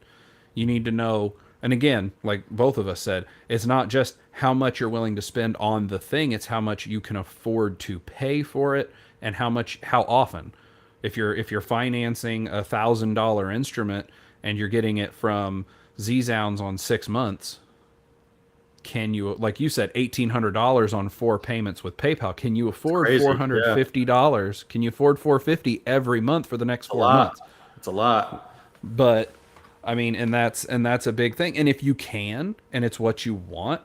You need to know, and again, like both of us said, it's not just how much you're willing to spend on the thing, it's how much you can afford to pay for it and how often. If you're financing $1,000 instrument and you're getting it from Z-Sounds on 6 months, can you, like you said, $1,800 on 4 payments with PayPal? Can you afford Crazy. Yeah. $450? Can you afford $450 every month for the next A four lot. months? It's a lot. But I mean, and that's a big thing. And if you can, and it's what you want,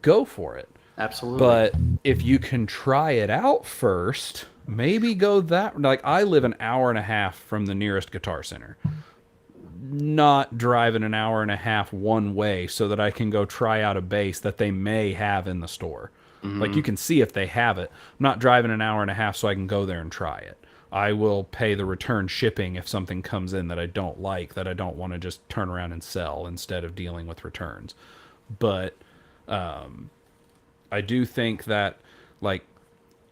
go for it. Absolutely. But if you can try it out first, maybe go that. Like I live an hour and a half from the nearest Guitar Center, not driving an hour and a half one way so that I can go try out a bass that they may have in the store. Like Hmm. you can see if they have it. I'm not driving an hour and a half so I can go there and try it. I will pay the return shipping if something comes in that I don't like, that I don't want to just turn around and sell instead of dealing with returns. But I do think that, like,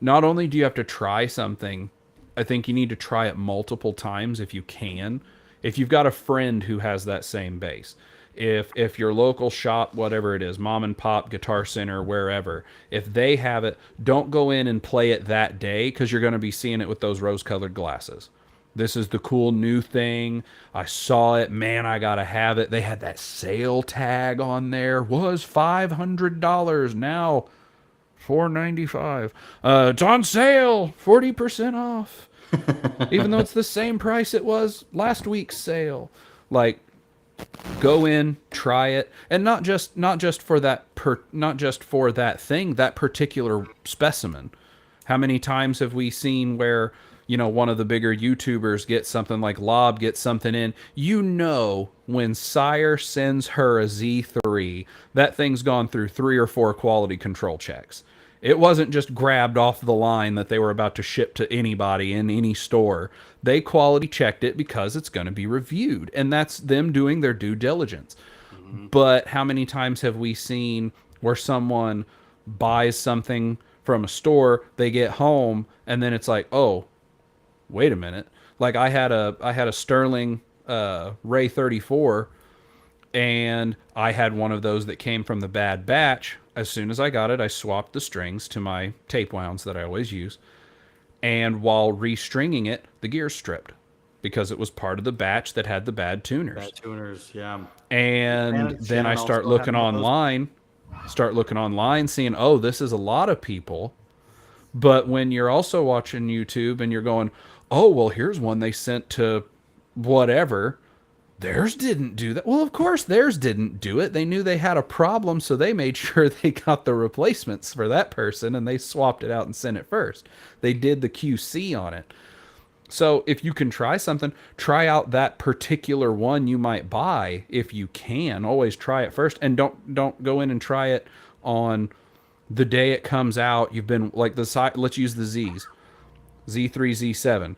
not only do you have to try something, I think you need to try it multiple times if you can. If you've got a friend who has that same bass, if your local shop, whatever it is, mom and pop, guitar center, wherever, if they have it, don't go in and play it that day because you're going to be seeing it with those rose-colored glasses. This is the cool new thing. I saw it, man. I gotta have it. They had that sale tag on there. Was $500 now. 495. It's on sale, 40% off. Even though it's the same price it was last week's sale. Like, go in, try it, and not just for that thing, that particular specimen. How many times have we seen where, one of the bigger YouTubers gets something, like Lob gets something in, when Sire sends her a Z3, that thing's gone through 3 or 4 quality control checks. It wasn't just grabbed off the line that they were about to ship to anybody in any store. They quality checked it because it's going to be reviewed, and that's them doing their due diligence. But how many times have we seen where someone buys something from a store, they get home, and then it's like, oh, wait a minute. Like I had a Sterling Ray 34, and I had one of those that came from the bad batch. As soon as I got it, I swapped the strings to my tape wounds that I always use. And while restringing it, the gears stripped because it was part of the batch that had the bad tuners. Bad tuners, yeah. And then I Shannon also had one of those. start looking online, seeing, oh, this is a lot of people. But when you're also watching YouTube and you're going, oh, well, here's one they sent to whatever, theirs didn't do that. Well, of course, theirs didn't do it. They knew they had a problem, so they made sure they got the replacements for that person and they swapped it out and sent it first. They did the QC on it. So if you can try something, try out that particular one you might buy if you can. Always try it first, and don't go in and try it on the day it comes out. You've been like the side. Let's use the Z's, Z3, Z7.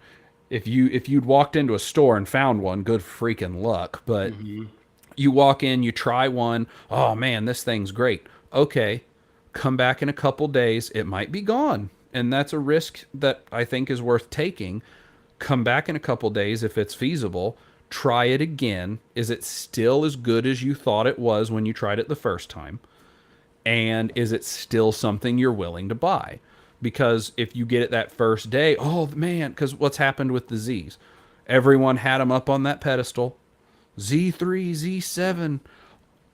If you'd walked into a store and found one, good freaking luck. But you walk in, you try one. Oh man, this thing's great. Okay, come back in a couple days. It might be gone, and that's a risk that I think is worth taking. Come back in a couple days if it's feasible. Try it again. Is it still as good as you thought it was when you tried it the first time? And is it still something you're willing to buy? Because if you get it that first day, oh man, because what's happened with the Z's? Everyone had them up on that pedestal. Z3, Z7.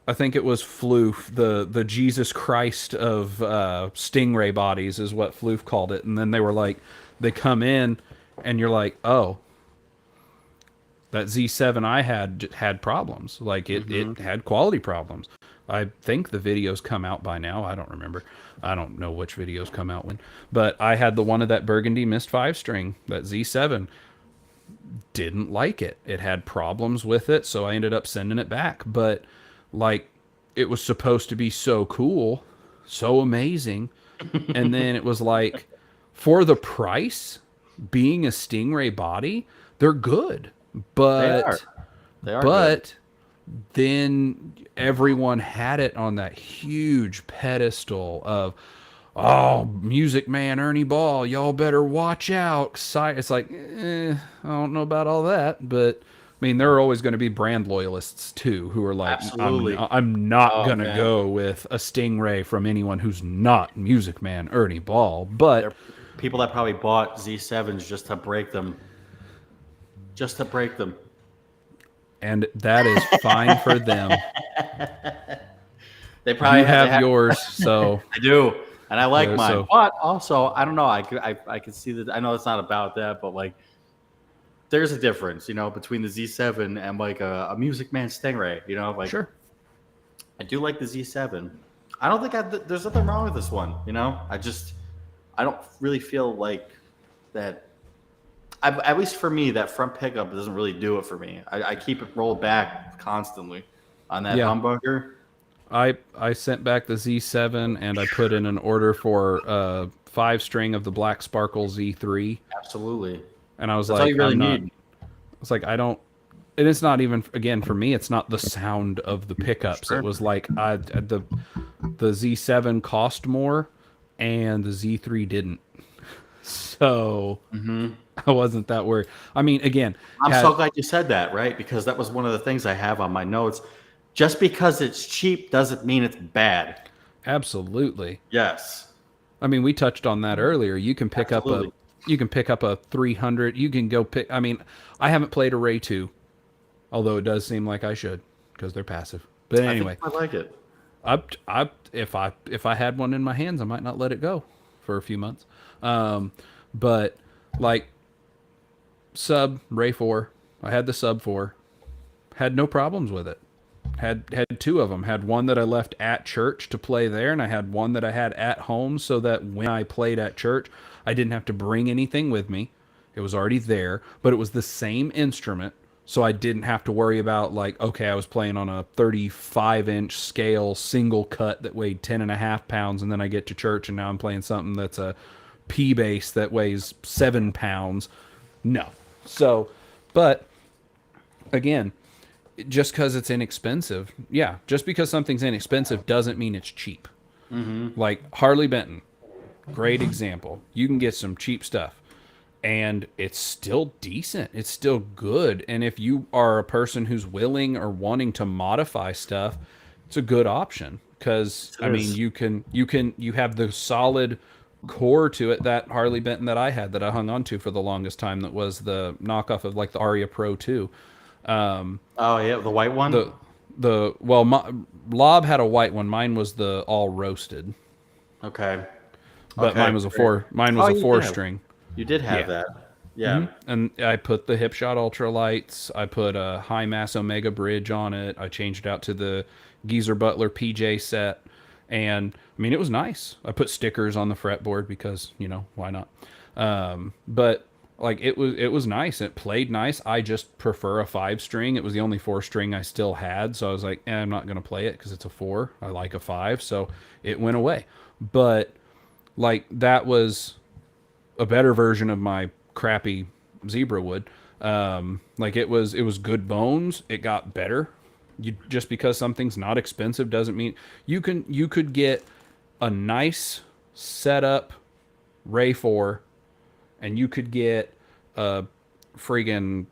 I think it was Floof, the Jesus Christ of Stingray bodies is what Floof called it. And then they were like, they come in and you're like, oh, that Z7 I had problems. Like it had quality problems. I think the videos come out by now. I don't remember. I don't know which videos come out when. But I had the one of that Burgundy Mist 5 string, that Z7. Didn't like it. It had problems with it, so I ended up sending it back. But like, it was supposed to be so cool, so amazing. And then it was like, for the price, being a Stingray body, they're good. But They are but good. then everyone had it on that huge pedestal of, oh, Music Man Ernie Ball, y'all better watch out. It's like, I don't know about all that, but I mean, there are always going to be brand loyalists too who are like, Absolutely. I'm not Oh, going to man. go with a Stingray from anyone who's not Music Man Ernie Ball. There But are people that probably bought Z7s just to break them. Just to break them. and that is fine for them. They probably You have they yours, so I do, and I like Yeah, mine. so- But also, I don't know. I could see that. I know it's not about that, but like, there's a difference, between the Z7 and like a Music Man Stingray. Like, sure. I do like the Z7. I don't think there's nothing wrong with this one. I don't really feel like that. At least for me, that front pickup doesn't really do it for me. I keep it rolled back constantly on that Yeah. humbucker. I sent back the Z7 and I put in an order for a 5-string of the Black Sparkle Z3. Absolutely. And I was That's like, all you really I'm not, need. it's like, I don't, and it's not even, again, for me, it's not the sound of the pickups. Sure. It was like, the Z7 cost more and the Z3 didn't. So I wasn't that worried. I mean, again, I'm so glad you said that, right? Because that was one of the things I have on my notes. Just because it's cheap doesn't mean it's bad. absolutely. Yes. I mean, we touched on that earlier. You can pick Absolutely. up a 300. You can go pick. I mean, I haven't played a Ray 2, although it does seem like I should because they're passive. But anyway, I like it. if I had one in my hands, I might not let it go for a few months. But like sub Ray 4, I had the sub 4, had no problems with it. Had 2 of them. Had one that I left at church to play there, and I had one that I had at home so that when I played at church, I didn't have to bring anything with me. It was already there, but it was the same instrument, so I didn't have to worry about like, okay, I was playing on a 35-inch scale single cut that weighed 10.5 pounds, and then I get to church and now I'm playing something that's a P bass that weighs 7 pounds. No. So, but again, just because it's inexpensive. Yeah, just because something's inexpensive doesn't mean it's cheap. Like Harley Benton, great example. You can get some cheap stuff and it's still decent. It's still good. And if you are a person who's willing or wanting to modify stuff, it's a good option because It I mean, is. you have the solid core to it. That Harley Benton that I had that I hung on to for the longest time, that was the knockoff of like the Aria Pro 2. Oh yeah, the white one. The well, Lob had a white one. Mine was the all roasted, Okay. but Okay. mine was a Great. four. Mine was Oh, a you four did have string. you did have Yeah. that. Yeah. And I put the Hipshot Ultralights. I put a high mass Omega bridge on it. I changed it out to the Geezer Butler PJ set, and I mean it was nice. I put stickers on the fretboard because why not? But like it was nice. It played nice. I just prefer a 5 string. It was the only 4 string I still had, so I was like, I'm not gonna play it because it's a 4. I like a 5, so it went away. But like that was a better version of my crappy zebra wood. Like it was good bones. It got better. You just because something's not expensive doesn't mean you could get a nice setup Ray 4, and you could get a friggin'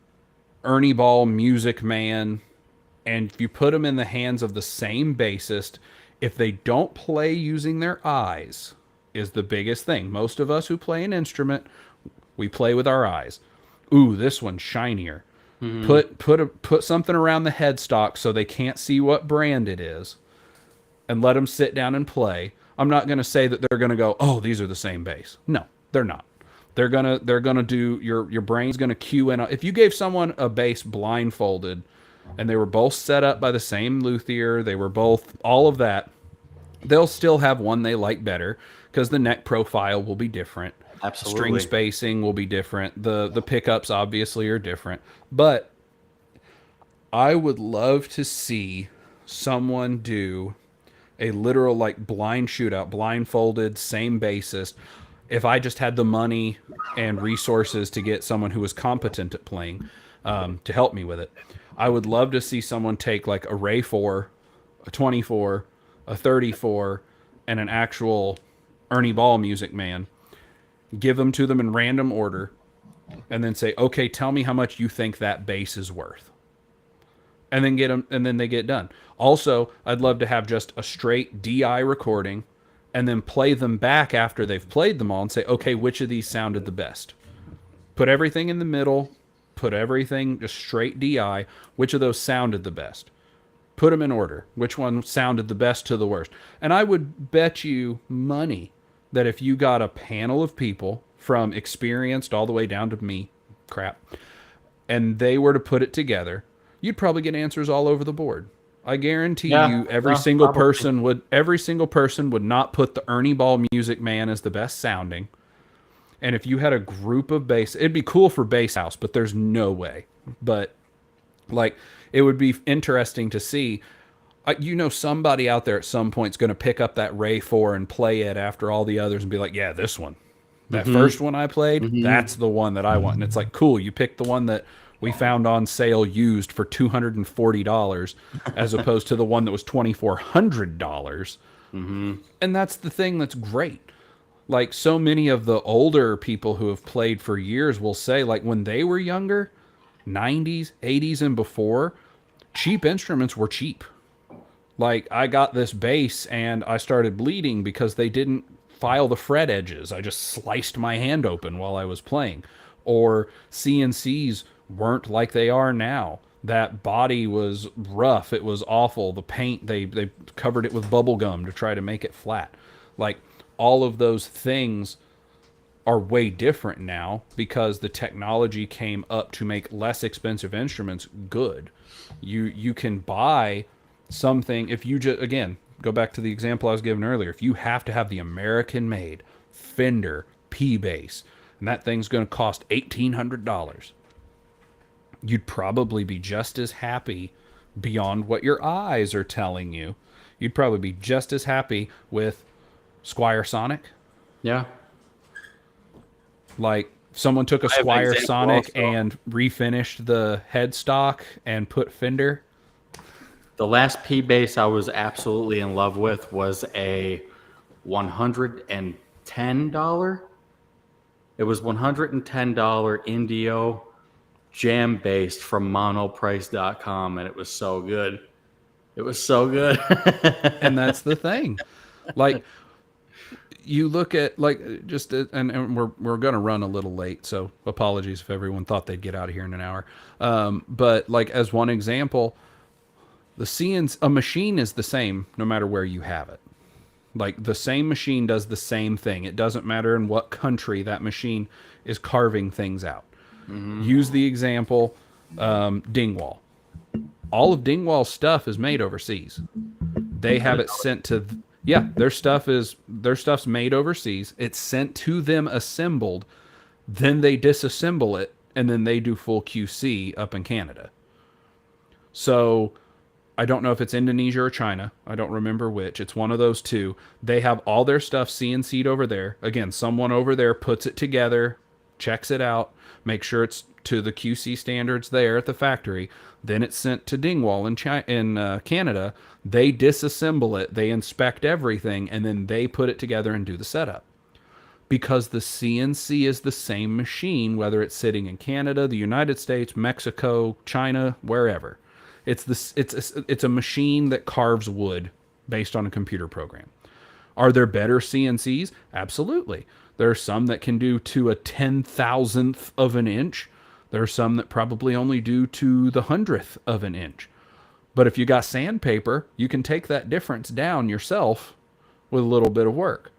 Ernie Ball Music Man, and if you put them in the hands of the same bassist, if they don't play using their eyes, is the biggest thing. Most of us who play an instrument, we play with our eyes. Ooh, this one's shinier. Put something around the headstock so they can't see what brand it is, and let them sit down and play. I'm not going to say that they're going to go, "Oh, these are the same bass." No, they're not. They're gonna do your brain's gonna cue in. If you gave someone a bass blindfolded, and they were both set up by the same luthier, they were both all of that, they'll still have one they like better because the neck profile will be different. String Absolutely. spacing will be different. The pickups obviously are different. But I would love to see someone do a literal like blind shootout, blindfolded, same bassist. If I just had the money and resources to get someone who was competent at playing to help me with it, I would love to see someone take like a Ray 4, a 24, a 34, and an actual Ernie Ball Music Man, give them to them in random order, and then say, okay, tell me how much you think that bass is worth. And then get them, and then they get done. Also, I'd love to have just a straight DI recording and then play them back after they've played them all and say, okay, which of these sounded the best? Put everything in the middle, put everything just straight DI. Which of those sounded the best? Put them in order. Which one sounded the best to the worst? And I would bet you money that if you got a panel of people from experienced all the way down to me, crap, and they were to put it together, you'd probably get answers all over the board. I guarantee Yeah. you Probably. every single person would not put the Ernie Ball Music Man as the best sounding. And if you had a group of bass, it'd be cool for Bass House, but there's no way. But like it would be interesting to see. Somebody out there at some point is going to pick up that Ray 4 and play it after all the others and be like, yeah, this one. That first one I played, that's the one that I want. And it's like, cool, you picked the one that we found on sale used for $240 as opposed to the one that was $2,400. And that's the thing that's great. Like so many of the older people who have played for years will say, like when they were younger, 90s, 80s, and before, cheap instruments were cheap. Like I got this bass and I started bleeding because they didn't file the fret edges. I just sliced my hand open while I was playing. Or CNCs weren't like they are now. That body was rough. It was awful. The paint, they covered it with bubble gum to try to make it flat. Like all of those things are way different now because the technology came up to make less expensive instruments good. You can buy something if you just, again, go back to the example I was giving earlier. If you have to have the American made Fender P bass and that thing's going to cost $1,800, you'd probably be just as happy beyond what your eyes are telling you. You'd probably be just as happy with Squier Sonic. Yeah. Like someone took a I have an Squier example Sonic also. and refinished the headstock and put Fender. The last P base I was absolutely in love with was a $110. It was $110 Indio jam based from monoprice.com, and it was so good. It was so good. And that's the thing. Like, you look at, like, just and we're going to run a little late, so apologies if everyone thought they'd get out of here in an hour. But like, as one example, a machine is the same no matter where you have it. Like, the same machine does the same thing. It doesn't matter in what country that machine is carving things out. Use the example, Dingwall. All of Dingwall's stuff is made overseas. They have it sent to, yeah, their stuff's made overseas. It's sent to them assembled. Then they disassemble it, and then they do full QC up in Canada. So I don't know if it's Indonesia or China. I don't remember which. It's one of those two. They have all their stuff CNC'd over there. Again, someone over there puts it together, checks it out, make sure it's to the QC standards there at the factory. Then it's sent to Dingwall in Canada. They disassemble it, they inspect everything, and then they put it together and do the setup. Because the CNC is the same machine, whether it's sitting in Canada, the United States, Mexico, China, wherever. It's a machine that carves wood based on a computer program. Are there better CNCs? Absolutely. There are some that can do to a 10,000th of an inch. There are some that probably only do to the 100th of an inch. But if you got sandpaper, you can take that difference down yourself with a little bit of work.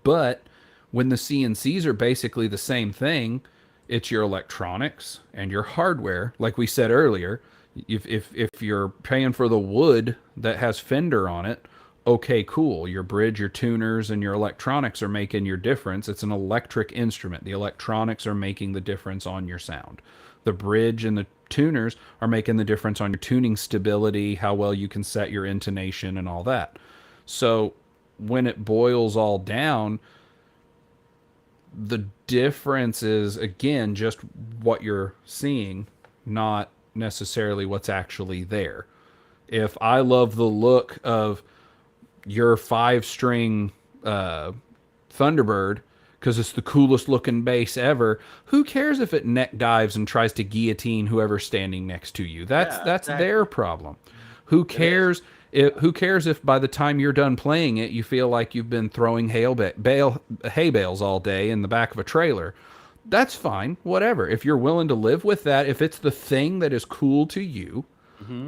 But when the CNCs are basically the same thing, it's your electronics and your hardware. Like we said earlier, if you're paying for the wood that has fender on it, okay, cool. Your bridge, your tuners, and your electronics are making your difference. It's an electric instrument. The electronics are making the difference on your sound. The bridge and the tuners are making the difference on your tuning stability, how well you can set your intonation and all that. So when it boils all down, the difference is, again, just what you're seeing, not necessarily what's actually there. If I love the look of your 5-string Thunderbird because it's the coolest looking bass ever, who cares if it neck dives and tries to guillotine whoever's standing next to you? That's exactly their problem. Who cares? Who cares if by the time you're done playing it, you feel like you've been throwing hay bales all day in the back of a trailer? That's fine, whatever. If you're willing to live with that, if it's the thing that is cool to you,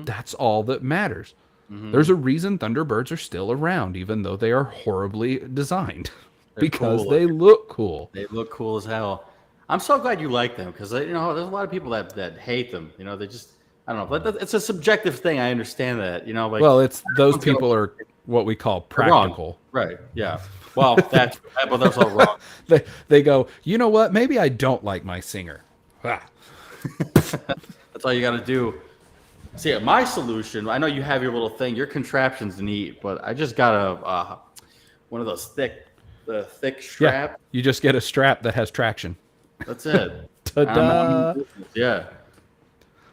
that's all that matters. There's a reason Thunderbirds are still around, even though they are horribly designed. Because cool. They look cool. They look cool as hell. I'm so glad you like them, because there's a lot of people that hate them. They just, I don't know, but it's a subjective thing. I understand that. Like, well, it's those people are what we call practical. Right? Yeah. Well, that's all wrong. They go, you know what? Maybe I don't like my singer. That's all you got to do. See, my solution, I know you have your little thing, your contraption's neat, but I just got one of those thick strap. Yeah, you just get a strap that has traction. That's it. Ta-da! Yeah.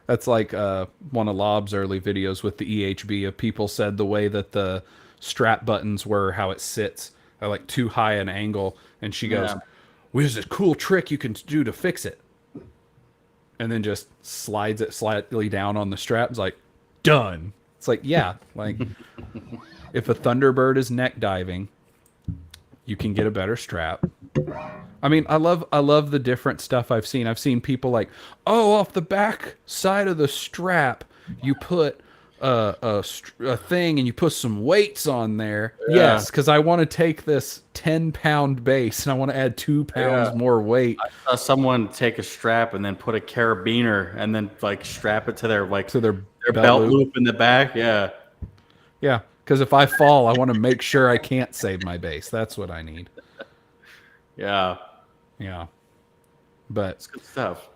That's like one of Lob's early videos with the EHB of people said the way that the strap buttons were, how it sits at like too high an angle, and she goes, well, there's a cool trick you can do to fix it. And then just slides it slightly down on the strap. It's like, done. It's like, yeah, like if a Thunderbird is neck diving, you can get a better strap. I mean, I love the different stuff I've seen. I've seen people like, oh, off the back side of the strap, you put a thing and you put some weights on there. Yeah. Yes, because I want to take this 10-pound bass and I want to add 2 pounds more weight. I saw someone take a strap and then put a carabiner and then like strap it to their belt loop in the back. Yeah. Yeah. Because if I fall, I want to make sure I can't save my bass. That's what I need. Yeah. Yeah. But it's good stuff.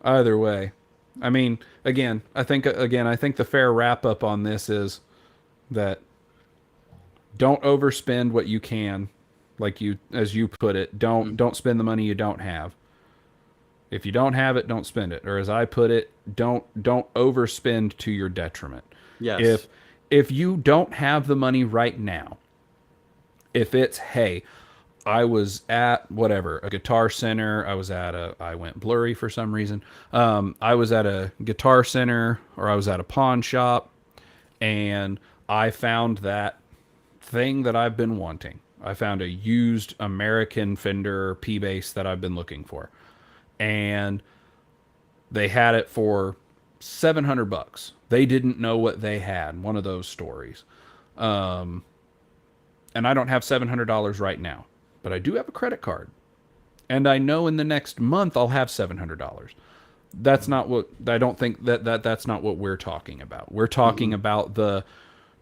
Either way. I mean, again, I think the fair wrap up on this is that don't overspend what you can, as you put it. Don't spend the money you don't have. If you don't have it, don't spend it. Or as I put it, don't overspend to your detriment. Yes. If you don't have the money right now, if it's, hey, I was at whatever, a guitar center, I went blurry for some reason. I was at a guitar center or I was at a pawn shop and I found that thing that I've been wanting. I found a used American Fender P bass that I've been looking for. And they had it for 700 bucks. They didn't know what they had. One of those stories. And I don't have $700 right now, but I do have a credit card. And I know in the next month I'll have $700. That's not what I don't think that's not what we're talking about. We're talking about the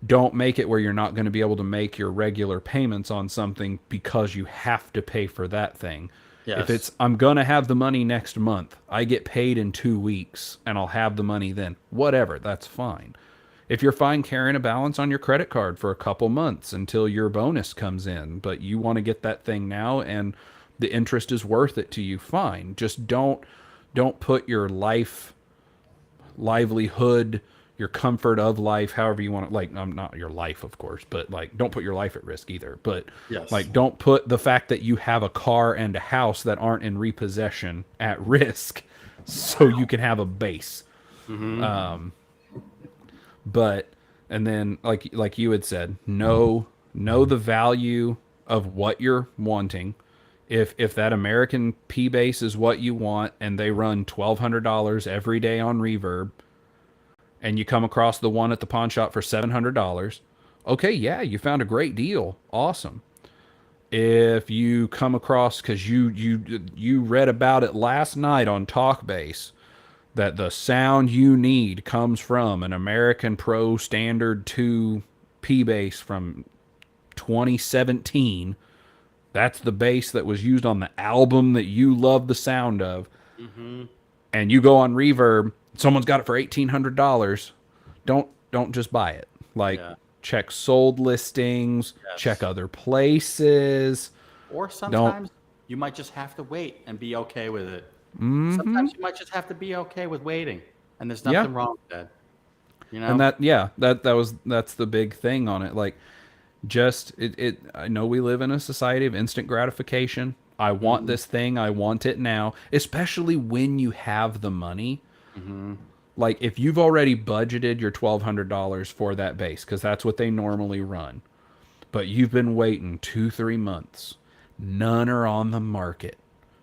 don't make it where you're not going to be able to make your regular payments on something because you have to pay for that thing. If Yes. it's I'm going to have the money next month, I get paid in 2 weeks and I'll have the money then. Whatever, that's fine. If you're fine carrying a balance on your credit card for a couple months until your bonus comes in, but you want to get that thing now and the interest is worth it to you, fine. Just don't put your livelihood, your comfort of life, however you want to, like, not your life, of course, but like, don't put your life at risk either. But Yes. like, don't put the fact that you have a car and a house that aren't in repossession at risk so you can have a base. But, and then like you had said, know the value of what you're wanting. If that American P bass is what you want and they run $1,200 every day on Reverb, and you come across the one at the pawn shop for $700, okay, yeah, you found a great deal. Awesome. If you come across, because you read about it last night on Talkbase, that the sound you need comes from an American Pro Standard 2 P bass from 2017. That's the bass that was used on the album that you love the sound of. And you go on Reverb, someone's got it for $1,800. Don't just buy it. Like, Yeah. check sold listings, Yes. check other places. Or sometimes you might just have to wait and be okay with it. Sometimes you might just have to be okay with waiting, and there's nothing wrong with that. You know? And that's the big thing on it. Like, just it I know we live in a society of instant gratification. I want this thing, I want it now, especially when you have the money. Like, if you've already budgeted your $1,200 for that bass, because that's what they normally run, but you've been waiting 2-3 months, none are on the market.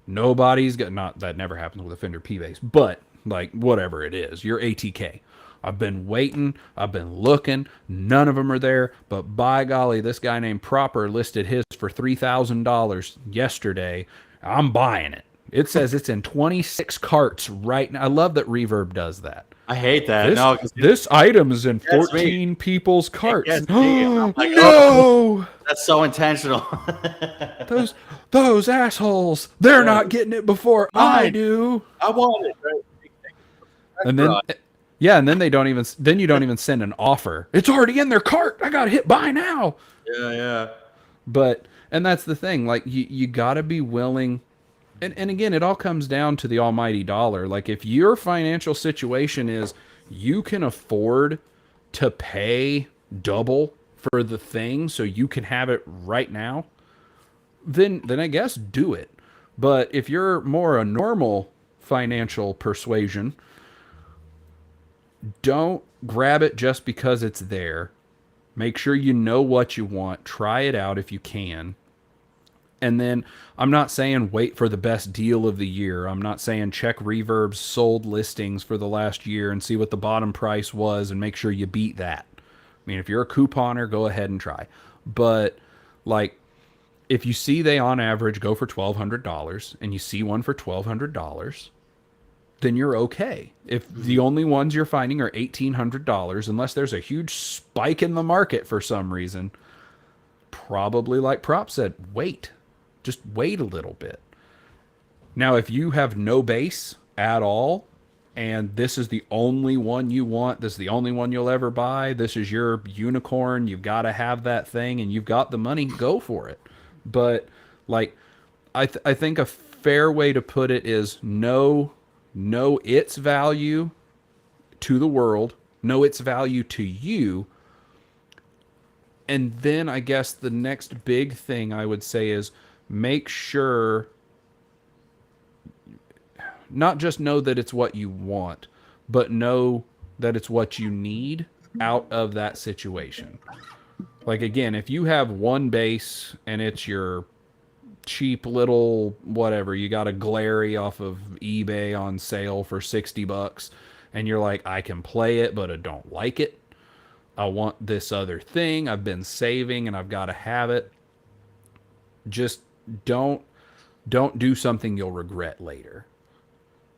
Nobody's got, not that never happens with a Fender P bass, but like, whatever it is, your ATK. I've been waiting, I've been looking, none of them are there, but by golly, this guy named Proper listed his for $3,000 yesterday. I'm buying it. It says it's in 26 carts right now. I love that Reverb does that. I hate that. This, No, 'cause this item is in That's 14 people's carts. gets me. I'm like, No! that's so intentional. Those assholes. They're not getting it before I do. I want it. Right? And then and then you don't even send an offer. It's already in their cart. I got to hit buy now. Yeah. But and that's the thing, like, you got to be willing. And again, it all comes down to the almighty dollar. Like, if your financial situation is you can afford to pay double for the thing so you can have it right now, then I guess do it. But if you're more a normal financial persuasion, don't grab it just because it's there. Make sure you know what you want. Try it out if you can. And then I'm not saying wait for the best deal of the year. I'm not saying check Reverb's sold listings for the last year and see what the bottom price was and make sure you beat that. I mean, if you're a couponer, go ahead and try. But, like, if you see they on average go for $1,200 and you see one for $1,200, then you're okay. If the only ones you're finding are $1,800, unless there's a huge spike in the market for some reason, probably, like Prop said, wait. Just wait a little bit. Now, if you have no base at all, and this is the only one you want, this is the only one you'll ever buy, this is your unicorn, you've got to have that thing, and you've got the money, go for it. But, like, I think a fair way to put it is know its value to the world, know its value to you. And then I guess the next big thing I would say is make sure, not just know that it's what you want, but know that it's what you need out of that situation. Like, again, if you have one bass and it's your cheap little whatever, you got a Glary off of eBay on sale for $60, and you're like, I can play it, but I don't like it. I want this other thing I've been saving and I've got to have it. Just don't do something you'll regret later.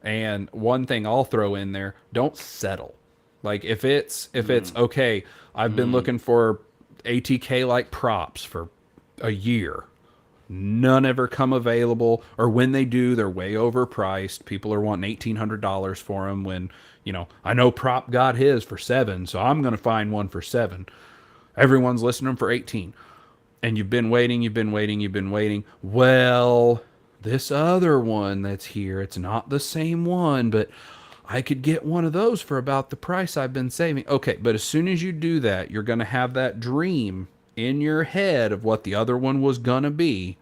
And one thing I'll throw in there, don't settle. Like if it's okay, I've been looking for ATK like props for a year. None ever come available, or when they do, they're way overpriced. People are wanting $1,800 for them when, I know Prop got his for $7, so I'm going to find one for $7. Everyone's listing them for $18. And you've been waiting. Well, this other one that's here, it's not the same one, but I could get one of those for about the price I've been saving. Okay, but as soon as you do that, you're going to have that dream in your head of what the other one was going to be,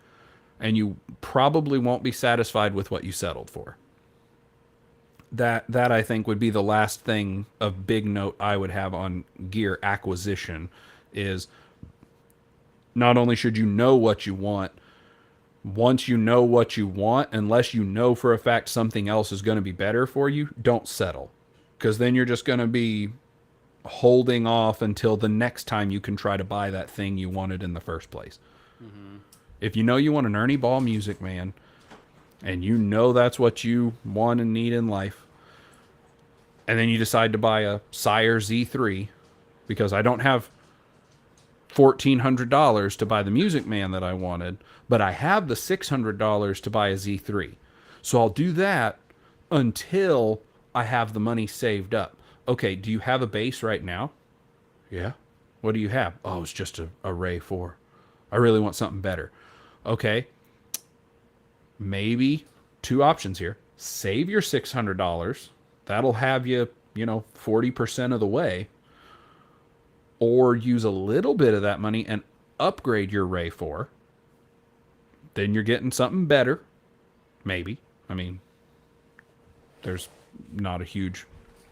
and you probably won't be satisfied with what you settled for. That I think would be the last thing of big note I would have on gear acquisition is not only should you know what you want, once you know what you want, unless you know for a fact something else is going to be better for you, don't settle. Because then you're just going to be holding off until the next time you can try to buy that thing you wanted in the first place. Mm-hmm. If you know you want an Ernie Ball Music Man, and you know that's what you want and need in life, and then you decide to buy a Sire Z3, because I don't have $1,400 to buy the Music Man that I wanted, but I have the $600 to buy a Z3. So I'll do that until I have the money saved up. Okay, do you have a bass right now? Yeah. What do you have? Oh, it's just a Ray 4. I really want something better. Okay. Maybe two options here. Save your $600. That'll have you, 40% of the way. Or use a little bit of that money and upgrade your Ray 4. Then you're getting something better. Maybe. I mean, there's not a huge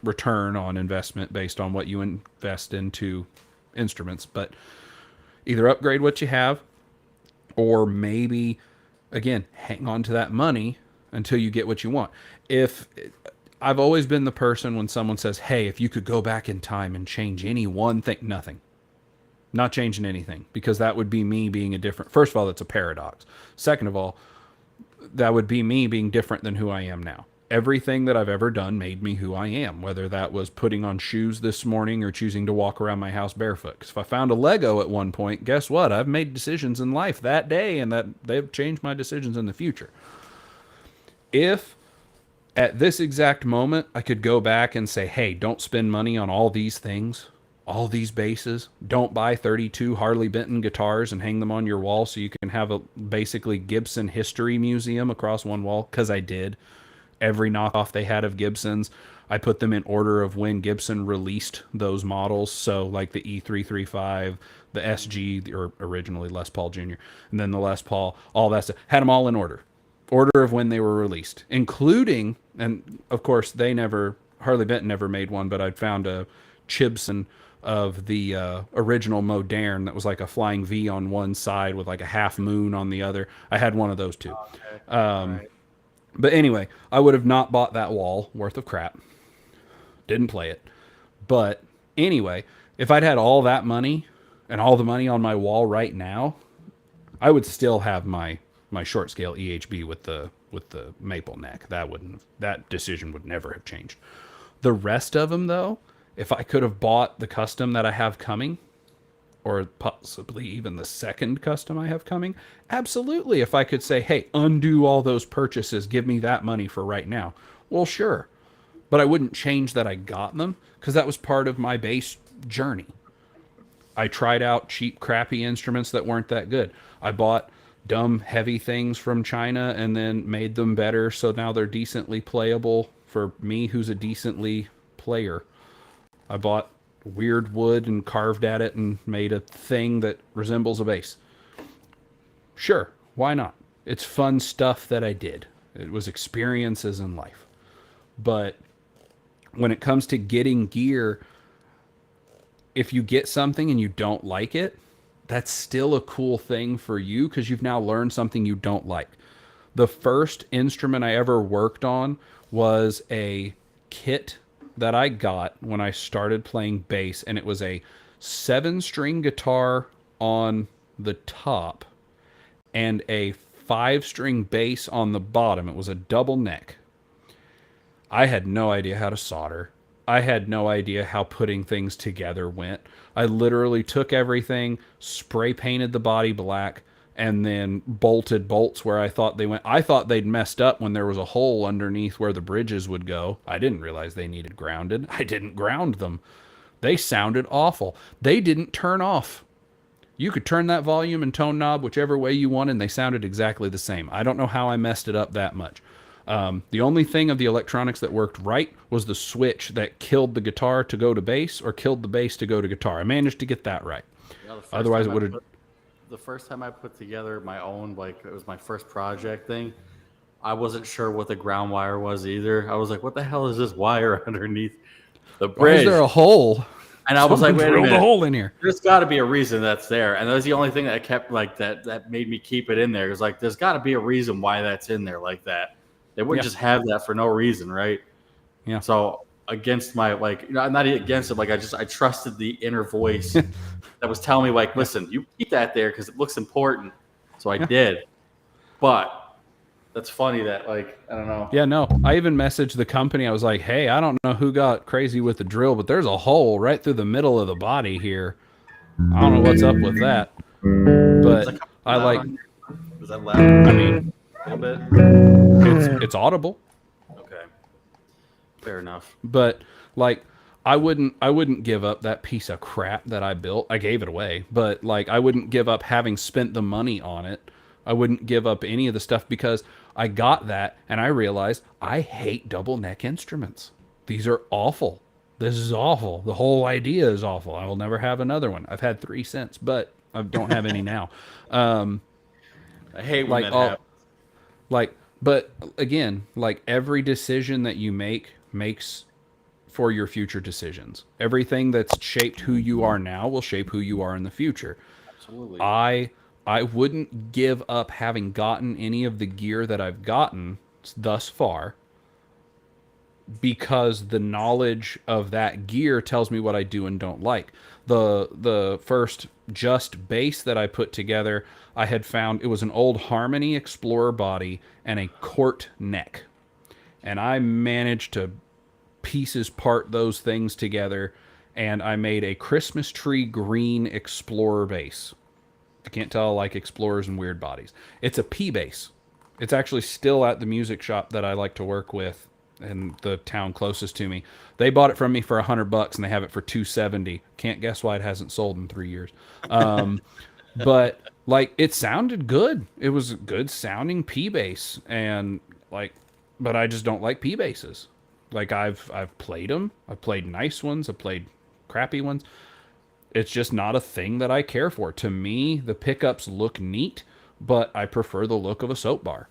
return on investment based on what you invest into instruments, but either upgrade what you have, or maybe, again, hang on to that money until you get what you want. If I've always been the person when someone says, hey, if you could go back in time and change any one thing, nothing. Not changing anything, because that would be me being a different. First of all, that's a paradox. Second of all, that would be me being different than who I am now. Everything that I've ever done made me who I am, whether that was putting on shoes this morning or choosing to walk around my house barefoot. Because if I found a Lego at one point, guess what? I've made decisions in life that day, and that they've changed my decisions in the future. If at this exact moment I could go back and say, hey, don't spend money on all these things, all these basses, don't buy 32 Harley Benton guitars and hang them on your wall so you can have a basically Gibson history museum across one wall, because I did. Every knockoff they had of Gibsons, I put them in order of when Gibson released those models. So like the E335, the SG, or originally Les Paul Jr., and then the Les Paul, all that stuff. Had them all in order of when they were released, including, and of course Harley Benton never made one, but I'd found a Chibson of the original Moderne that was like a flying V on one side with like a half moon on the other. I had one of those too. Okay. Right. But anyway, I would have not bought that wall worth of crap. Didn't play it. But anyway, if I'd had all that money and all the money on my wall right now, I would still have my short scale EHB with the maple neck. That decision would never have changed. The rest of them, though, if I could have bought the custom that I have coming, or possibly even the second custom I have coming, absolutely. If I could say, hey, undo all those purchases, give me that money for right now. Well, sure. But I wouldn't change that I got them, because that was part of my bass journey. I tried out cheap, crappy instruments that weren't that good. I bought dumb, heavy things from China and then made them better, so now they're decently playable for me, who's a decently player. I bought weird wood and carved at it and made a thing that resembles a bass. Sure, why not? It's fun stuff that I did. It was experiences in life. But when it comes to getting gear, if you get something and you don't like it, that's still a cool thing for you because you've now learned something you don't like. The first instrument I ever worked on was a kit that I got when I started playing bass, and it was a 7-string guitar on the top and a 5-string bass on the bottom. It was a double neck. I had no idea how to solder. I had no idea how putting things together went. I literally took everything, spray painted the body black, and then bolted bolts where I thought they went. I thought they'd messed up when there was a hole underneath where the bridges would go. I didn't realize they needed grounded. I didn't ground them. They sounded awful. They didn't turn off. You could turn that volume and tone knob whichever way you wanted, and they sounded exactly the same. I don't know how I messed it up that much. The only thing of the electronics that worked right was the switch that killed the guitar to go to bass or killed the bass to go to guitar. I managed to get that right. Yeah, Otherwise, it would have... The first time I put together my own, like, it was my first project thing, I wasn't sure what the ground wire was either. I was like, what the hell is this wire underneath the bridge? Why is there a hole? And I was like, wait a minute. Drilled a hole in here. There's got to be a reason that's there. And that was the only thing that kept, like, that made me keep it in there. It was like, there's got to be a reason why that's in there like that. They wouldn't just have that for no reason, right? Yeah. So against my, like, I'm not against it. Like, I trusted the inner voice that was telling me, like, listen, you keep that there because it looks important. So I did. But that's funny that, like, I don't know. Yeah, no. I even messaged the company. I was like, hey, I don't know who got crazy with the drill, but there's a hole right through the middle of the body here. I don't know what's up with that. But I like... Is that loud? I mean... A little bit? It's audible. Okay. Fair enough. But, like... I wouldn't give up that piece of crap that I built. I gave it away, but like I wouldn't give up having spent the money on it. I wouldn't give up any of the stuff because I got that and I realized I hate double neck instruments. These are awful. This is awful. The whole idea is awful. I will never have another one. I've had 3 cents, but I don't have any now. I hate when that happens. Like, but again, like every decision that you makes for your future decisions. Everything that's shaped who you are now will shape who you are in the future. Absolutely. I wouldn't give up having gotten any of the gear that I've gotten thus far because the knowledge of that gear tells me what I do and don't like. The first just bass that I put together, I had found it was an old Harmony Explorer body and a Cort neck. And I managed to pieces part those things together, and I made a Christmas tree green Explorer bass. I can't tell, I like Explorers and weird bodies. It's a P bass. It's actually still at the music shop that I like to work with in the town closest to me. They bought it from me for $100 and they have it for $270. Can't guess why it hasn't sold in 3 years. But like it sounded good. It was a good sounding P bass, and like, but I just don't like P basses. Like I've played them. I've played nice ones. I've played crappy ones. It's just not a thing that I care for. To me, the pickups look neat, but I prefer the look of a soap bar.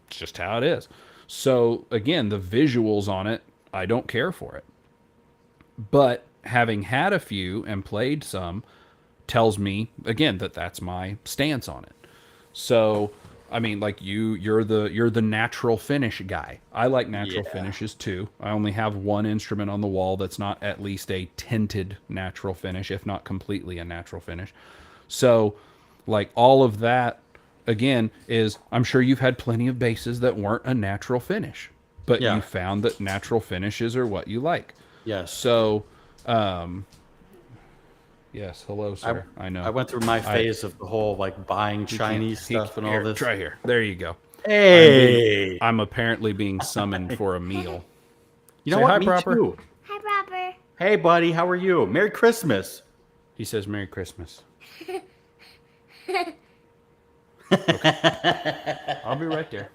It's just how it is. So again, the visuals on it, I don't care for it. But having had a few and played some tells me again that that's my stance on it. So I mean, like you're the natural finish guy. I like natural finishes too. I only have one instrument on the wall that's not at least a tinted natural finish, if not completely a natural finish. So, like all of that, again, is I'm sure you've had plenty of basses that weren't a natural finish, but you found that natural finishes are what you like. Yes. So, yes, hello, sir. I know. I went through my phase of the whole like buying Chinese stuff and all this. Try here. There you go. Hey, I'm apparently being summoned for a meal. You know Say what? hi, Me Proper. too. Hi, Proper. Hey, buddy. How are you? Merry Christmas. He says Merry Christmas. I'll be right there.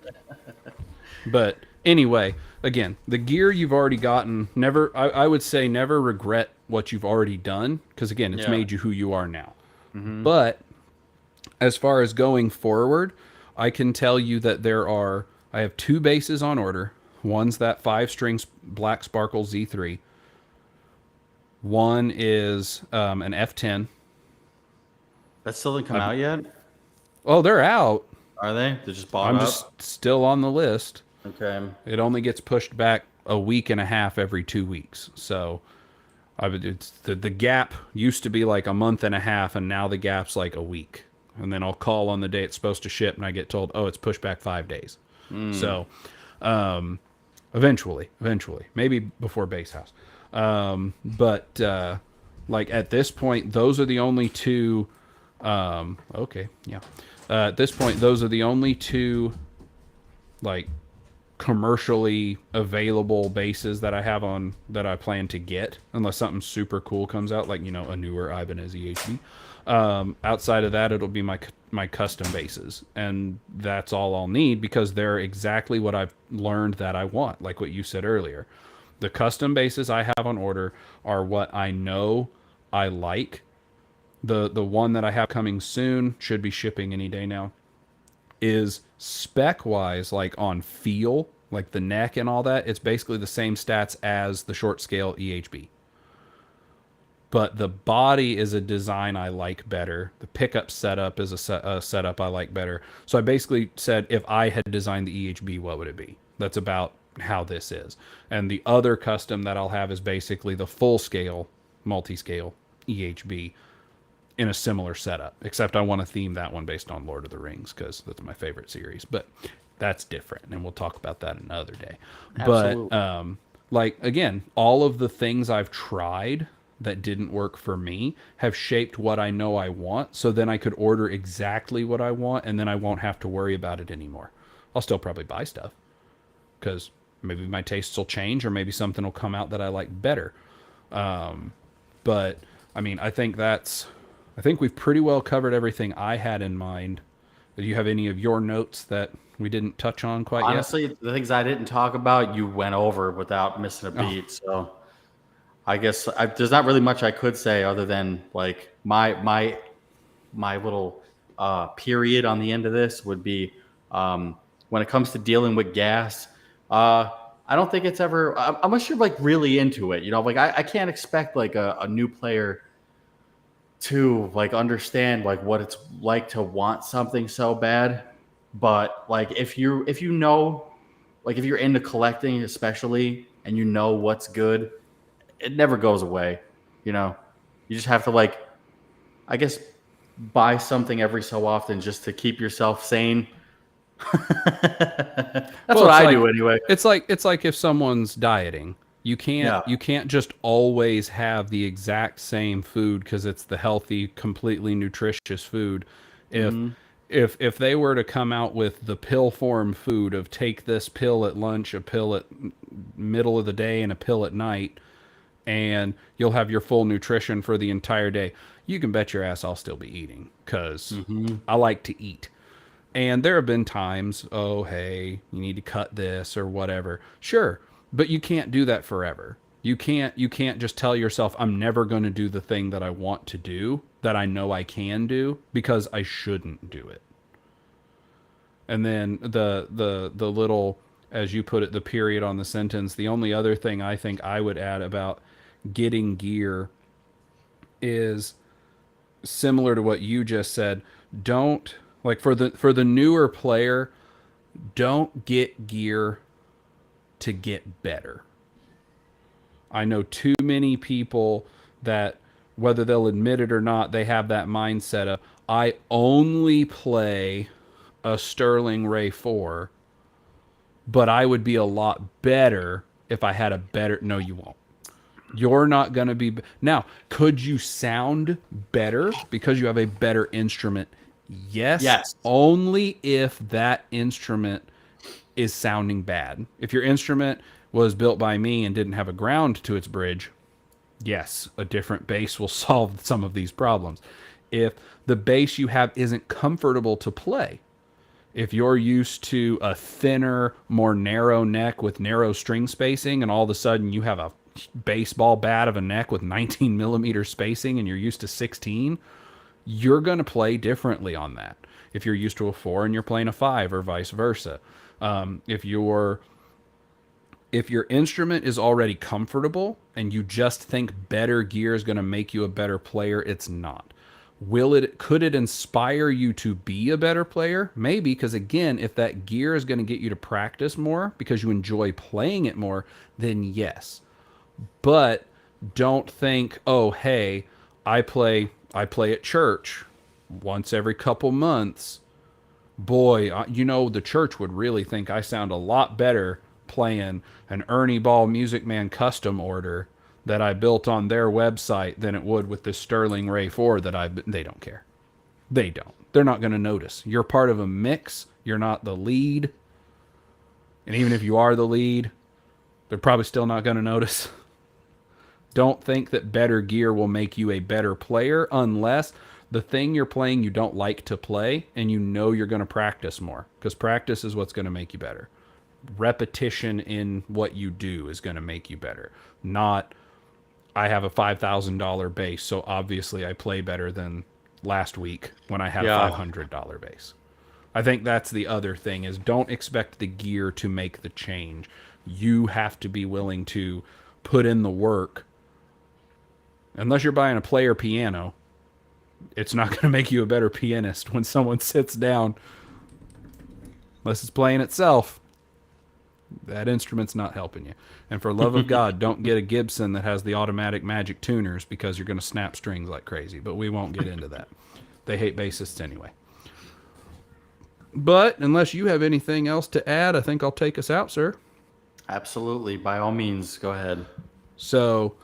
But Anyway, again, the gear you've already gotten, I would say never regret what you've already done, because again, it's Yeah. made you who you are now. But as far as going forward, I can tell you that I have two bases on order. One's that 5 string Black Sparkle Z3. One is an F10. That still didn't come out yet? Oh, they're out. Are they? They're just bought I'm up? just still on the list. Okay. It only gets pushed back a week and a half every 2 weeks. So it's the gap used to be like a month and a half, and now the gap's like a week. And then I'll call on the day it's supposed to ship, and I get told, oh, it's pushed back 5 days. So eventually, maybe before Base House. But like at this point, those are the only two. Okay, yeah. At this point, those are the only two, like, commercially available bases that I have on that I plan to get, unless something super cool comes out, like, you know, a newer Ibanez EHB. Outside of that, it'll be my custom bases, and that's all I'll need, because they're exactly what I've learned that I want, like what you said earlier. The custom bases I have on order are what I know I like. The one that I have coming soon, should be shipping any day now, is spec wise, like on feel, like the neck and all that, it's basically the same stats as the short scale EHB. But the body is a design I like better. The pickup setup is a setup I like better. So I basically said, if I had designed the EHB, what would it be? That's about how this is. And the other custom that I'll have is basically the full scale, multi-scale EHB in a similar setup, except I want to theme that one based on Lord of the Rings, because that's my favorite series. But that's different, and we'll talk about that another day. Absolutely. But like, again, all of the things I've tried that didn't work for me have shaped what I know I want, so then I could order exactly what I want, and then I won't have to worry about it anymore. I'll still probably buy stuff, because maybe my tastes will change, or maybe something will come out that I like better. But I mean, I think we've pretty well covered everything I had in mind. Do you have any of your notes that we didn't touch on quite Honestly, the things I didn't talk about, you went over without missing a beat. So I guess there's not really much I could say other than, like, my little period on the end of this would be, when it comes to dealing with gas, I don't think it's ever, unless you're like really into it, you know, like I can't expect like a new player to like understand like what it's like to want something so bad. But like if you know, like if you're into collecting especially, and you know what's good, it never goes away. You know, you just have to, like, I guess, buy something every so often just to keep yourself sane. That's what I do anyway. It's like if someone's dieting, you Yeah. can't just always have the exact same food because it's the healthy, completely nutritious food. If they were to come out with the pill form food of take this pill at lunch, a pill at middle of the day, and a pill at night, and you'll have your full nutrition for the entire day, you can bet your ass I'll still be eating, because I like to eat. And there have been times, oh, hey, you need to cut this or whatever. Sure, but you can't do that forever. You can't just tell yourself, I'm never going to do the thing that I want to do, that I know I can do, because I shouldn't do it. And then the little, as you put it, the period on the sentence, the only other thing I think I would add about getting gear is similar to what you just said. Don't, like, for the newer player, don't get gear to get better. I know too many people that, whether they'll admit it or not, they have that mindset of, I only play a Sterling Ray 4, but I would be a lot better if I had a better... No, you won't. You're not going to be... Now, could you sound better because you have a better instrument? Yes. Only if that instrument is sounding bad. If your instrument was built by me and didn't have a ground to its bridge, yes, a different bass will solve some of these problems. If the bass you have isn't comfortable to play, If you're used to a thinner, more narrow neck with narrow string spacing, and all of a sudden you have a baseball bat of a neck with 19 millimeter spacing and you're used to 16, you're going to play differently on that. If you're used to a 4 and you're playing a 5, or vice versa. If your instrument is already comfortable and you just think better gear is going to make you a better player, it's not. Could it inspire you to be a better player? Maybe, because again, if that gear is going to get you to practice more because you enjoy playing it more, then yes. But don't think, oh, hey, I play at church once every couple months. Boy, the church would really think I sound a lot better playing an Ernie Ball Music Man custom order that I built on their website than it would with this Sterling Ray 4 they don't care. They don't. They're not going to notice. You're part of a mix. You're not the lead. And even if you are the lead, they're probably still not going to notice. Don't think that better gear will make you a better player unless the thing you're playing you don't like to play and you know you're going to practice more, because practice is what's going to make you better. Repetition in what you do is going to make you better. Not, I have a $5,000 bass, so obviously I play better than last week when I had a $500 bass. I think that's the other thing, is don't expect the gear to make the change. You have to be willing to put in the work. Unless you're buying a player piano, it's not going to make you a better pianist when someone sits down. Unless it's playing itself. That instrument's not helping you. And for love of God, don't get a Gibson that has the automatic magic tuners, because you're going to snap strings like crazy. But we won't get into that. They hate bassists anyway. But unless you have anything else to add, I think I'll take us out, sir. Absolutely. By all means, go ahead. So,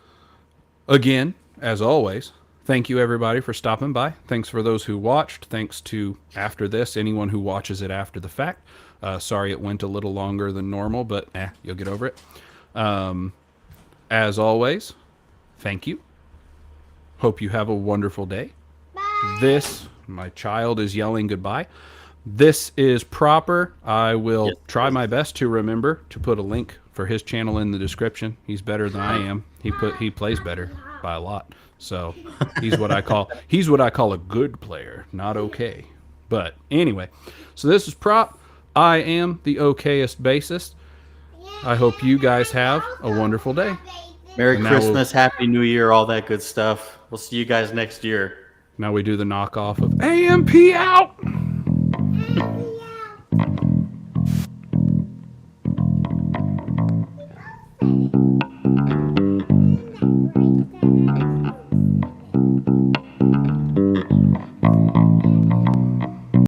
again, as always, thank you everybody for stopping by. Thanks for those who watched. Thanks to, after this, anyone who watches it after the fact. Sorry it went a little longer than normal, but you'll get over it. As always, thank you. Hope you have a wonderful day. Bye. My child is yelling goodbye. This is Proper. I will try my best to remember to put a link for his channel in the description. He's better than I am. He plays better by a lot. So he's what I call a good player, not okay. But anyway, so this is Prop. I am the okayest bassist. I hope you guys have a wonderful day. Merry Christmas, Happy New Year, all that good stuff. We'll see you guys next year. Now we do the knockoff of AMP out.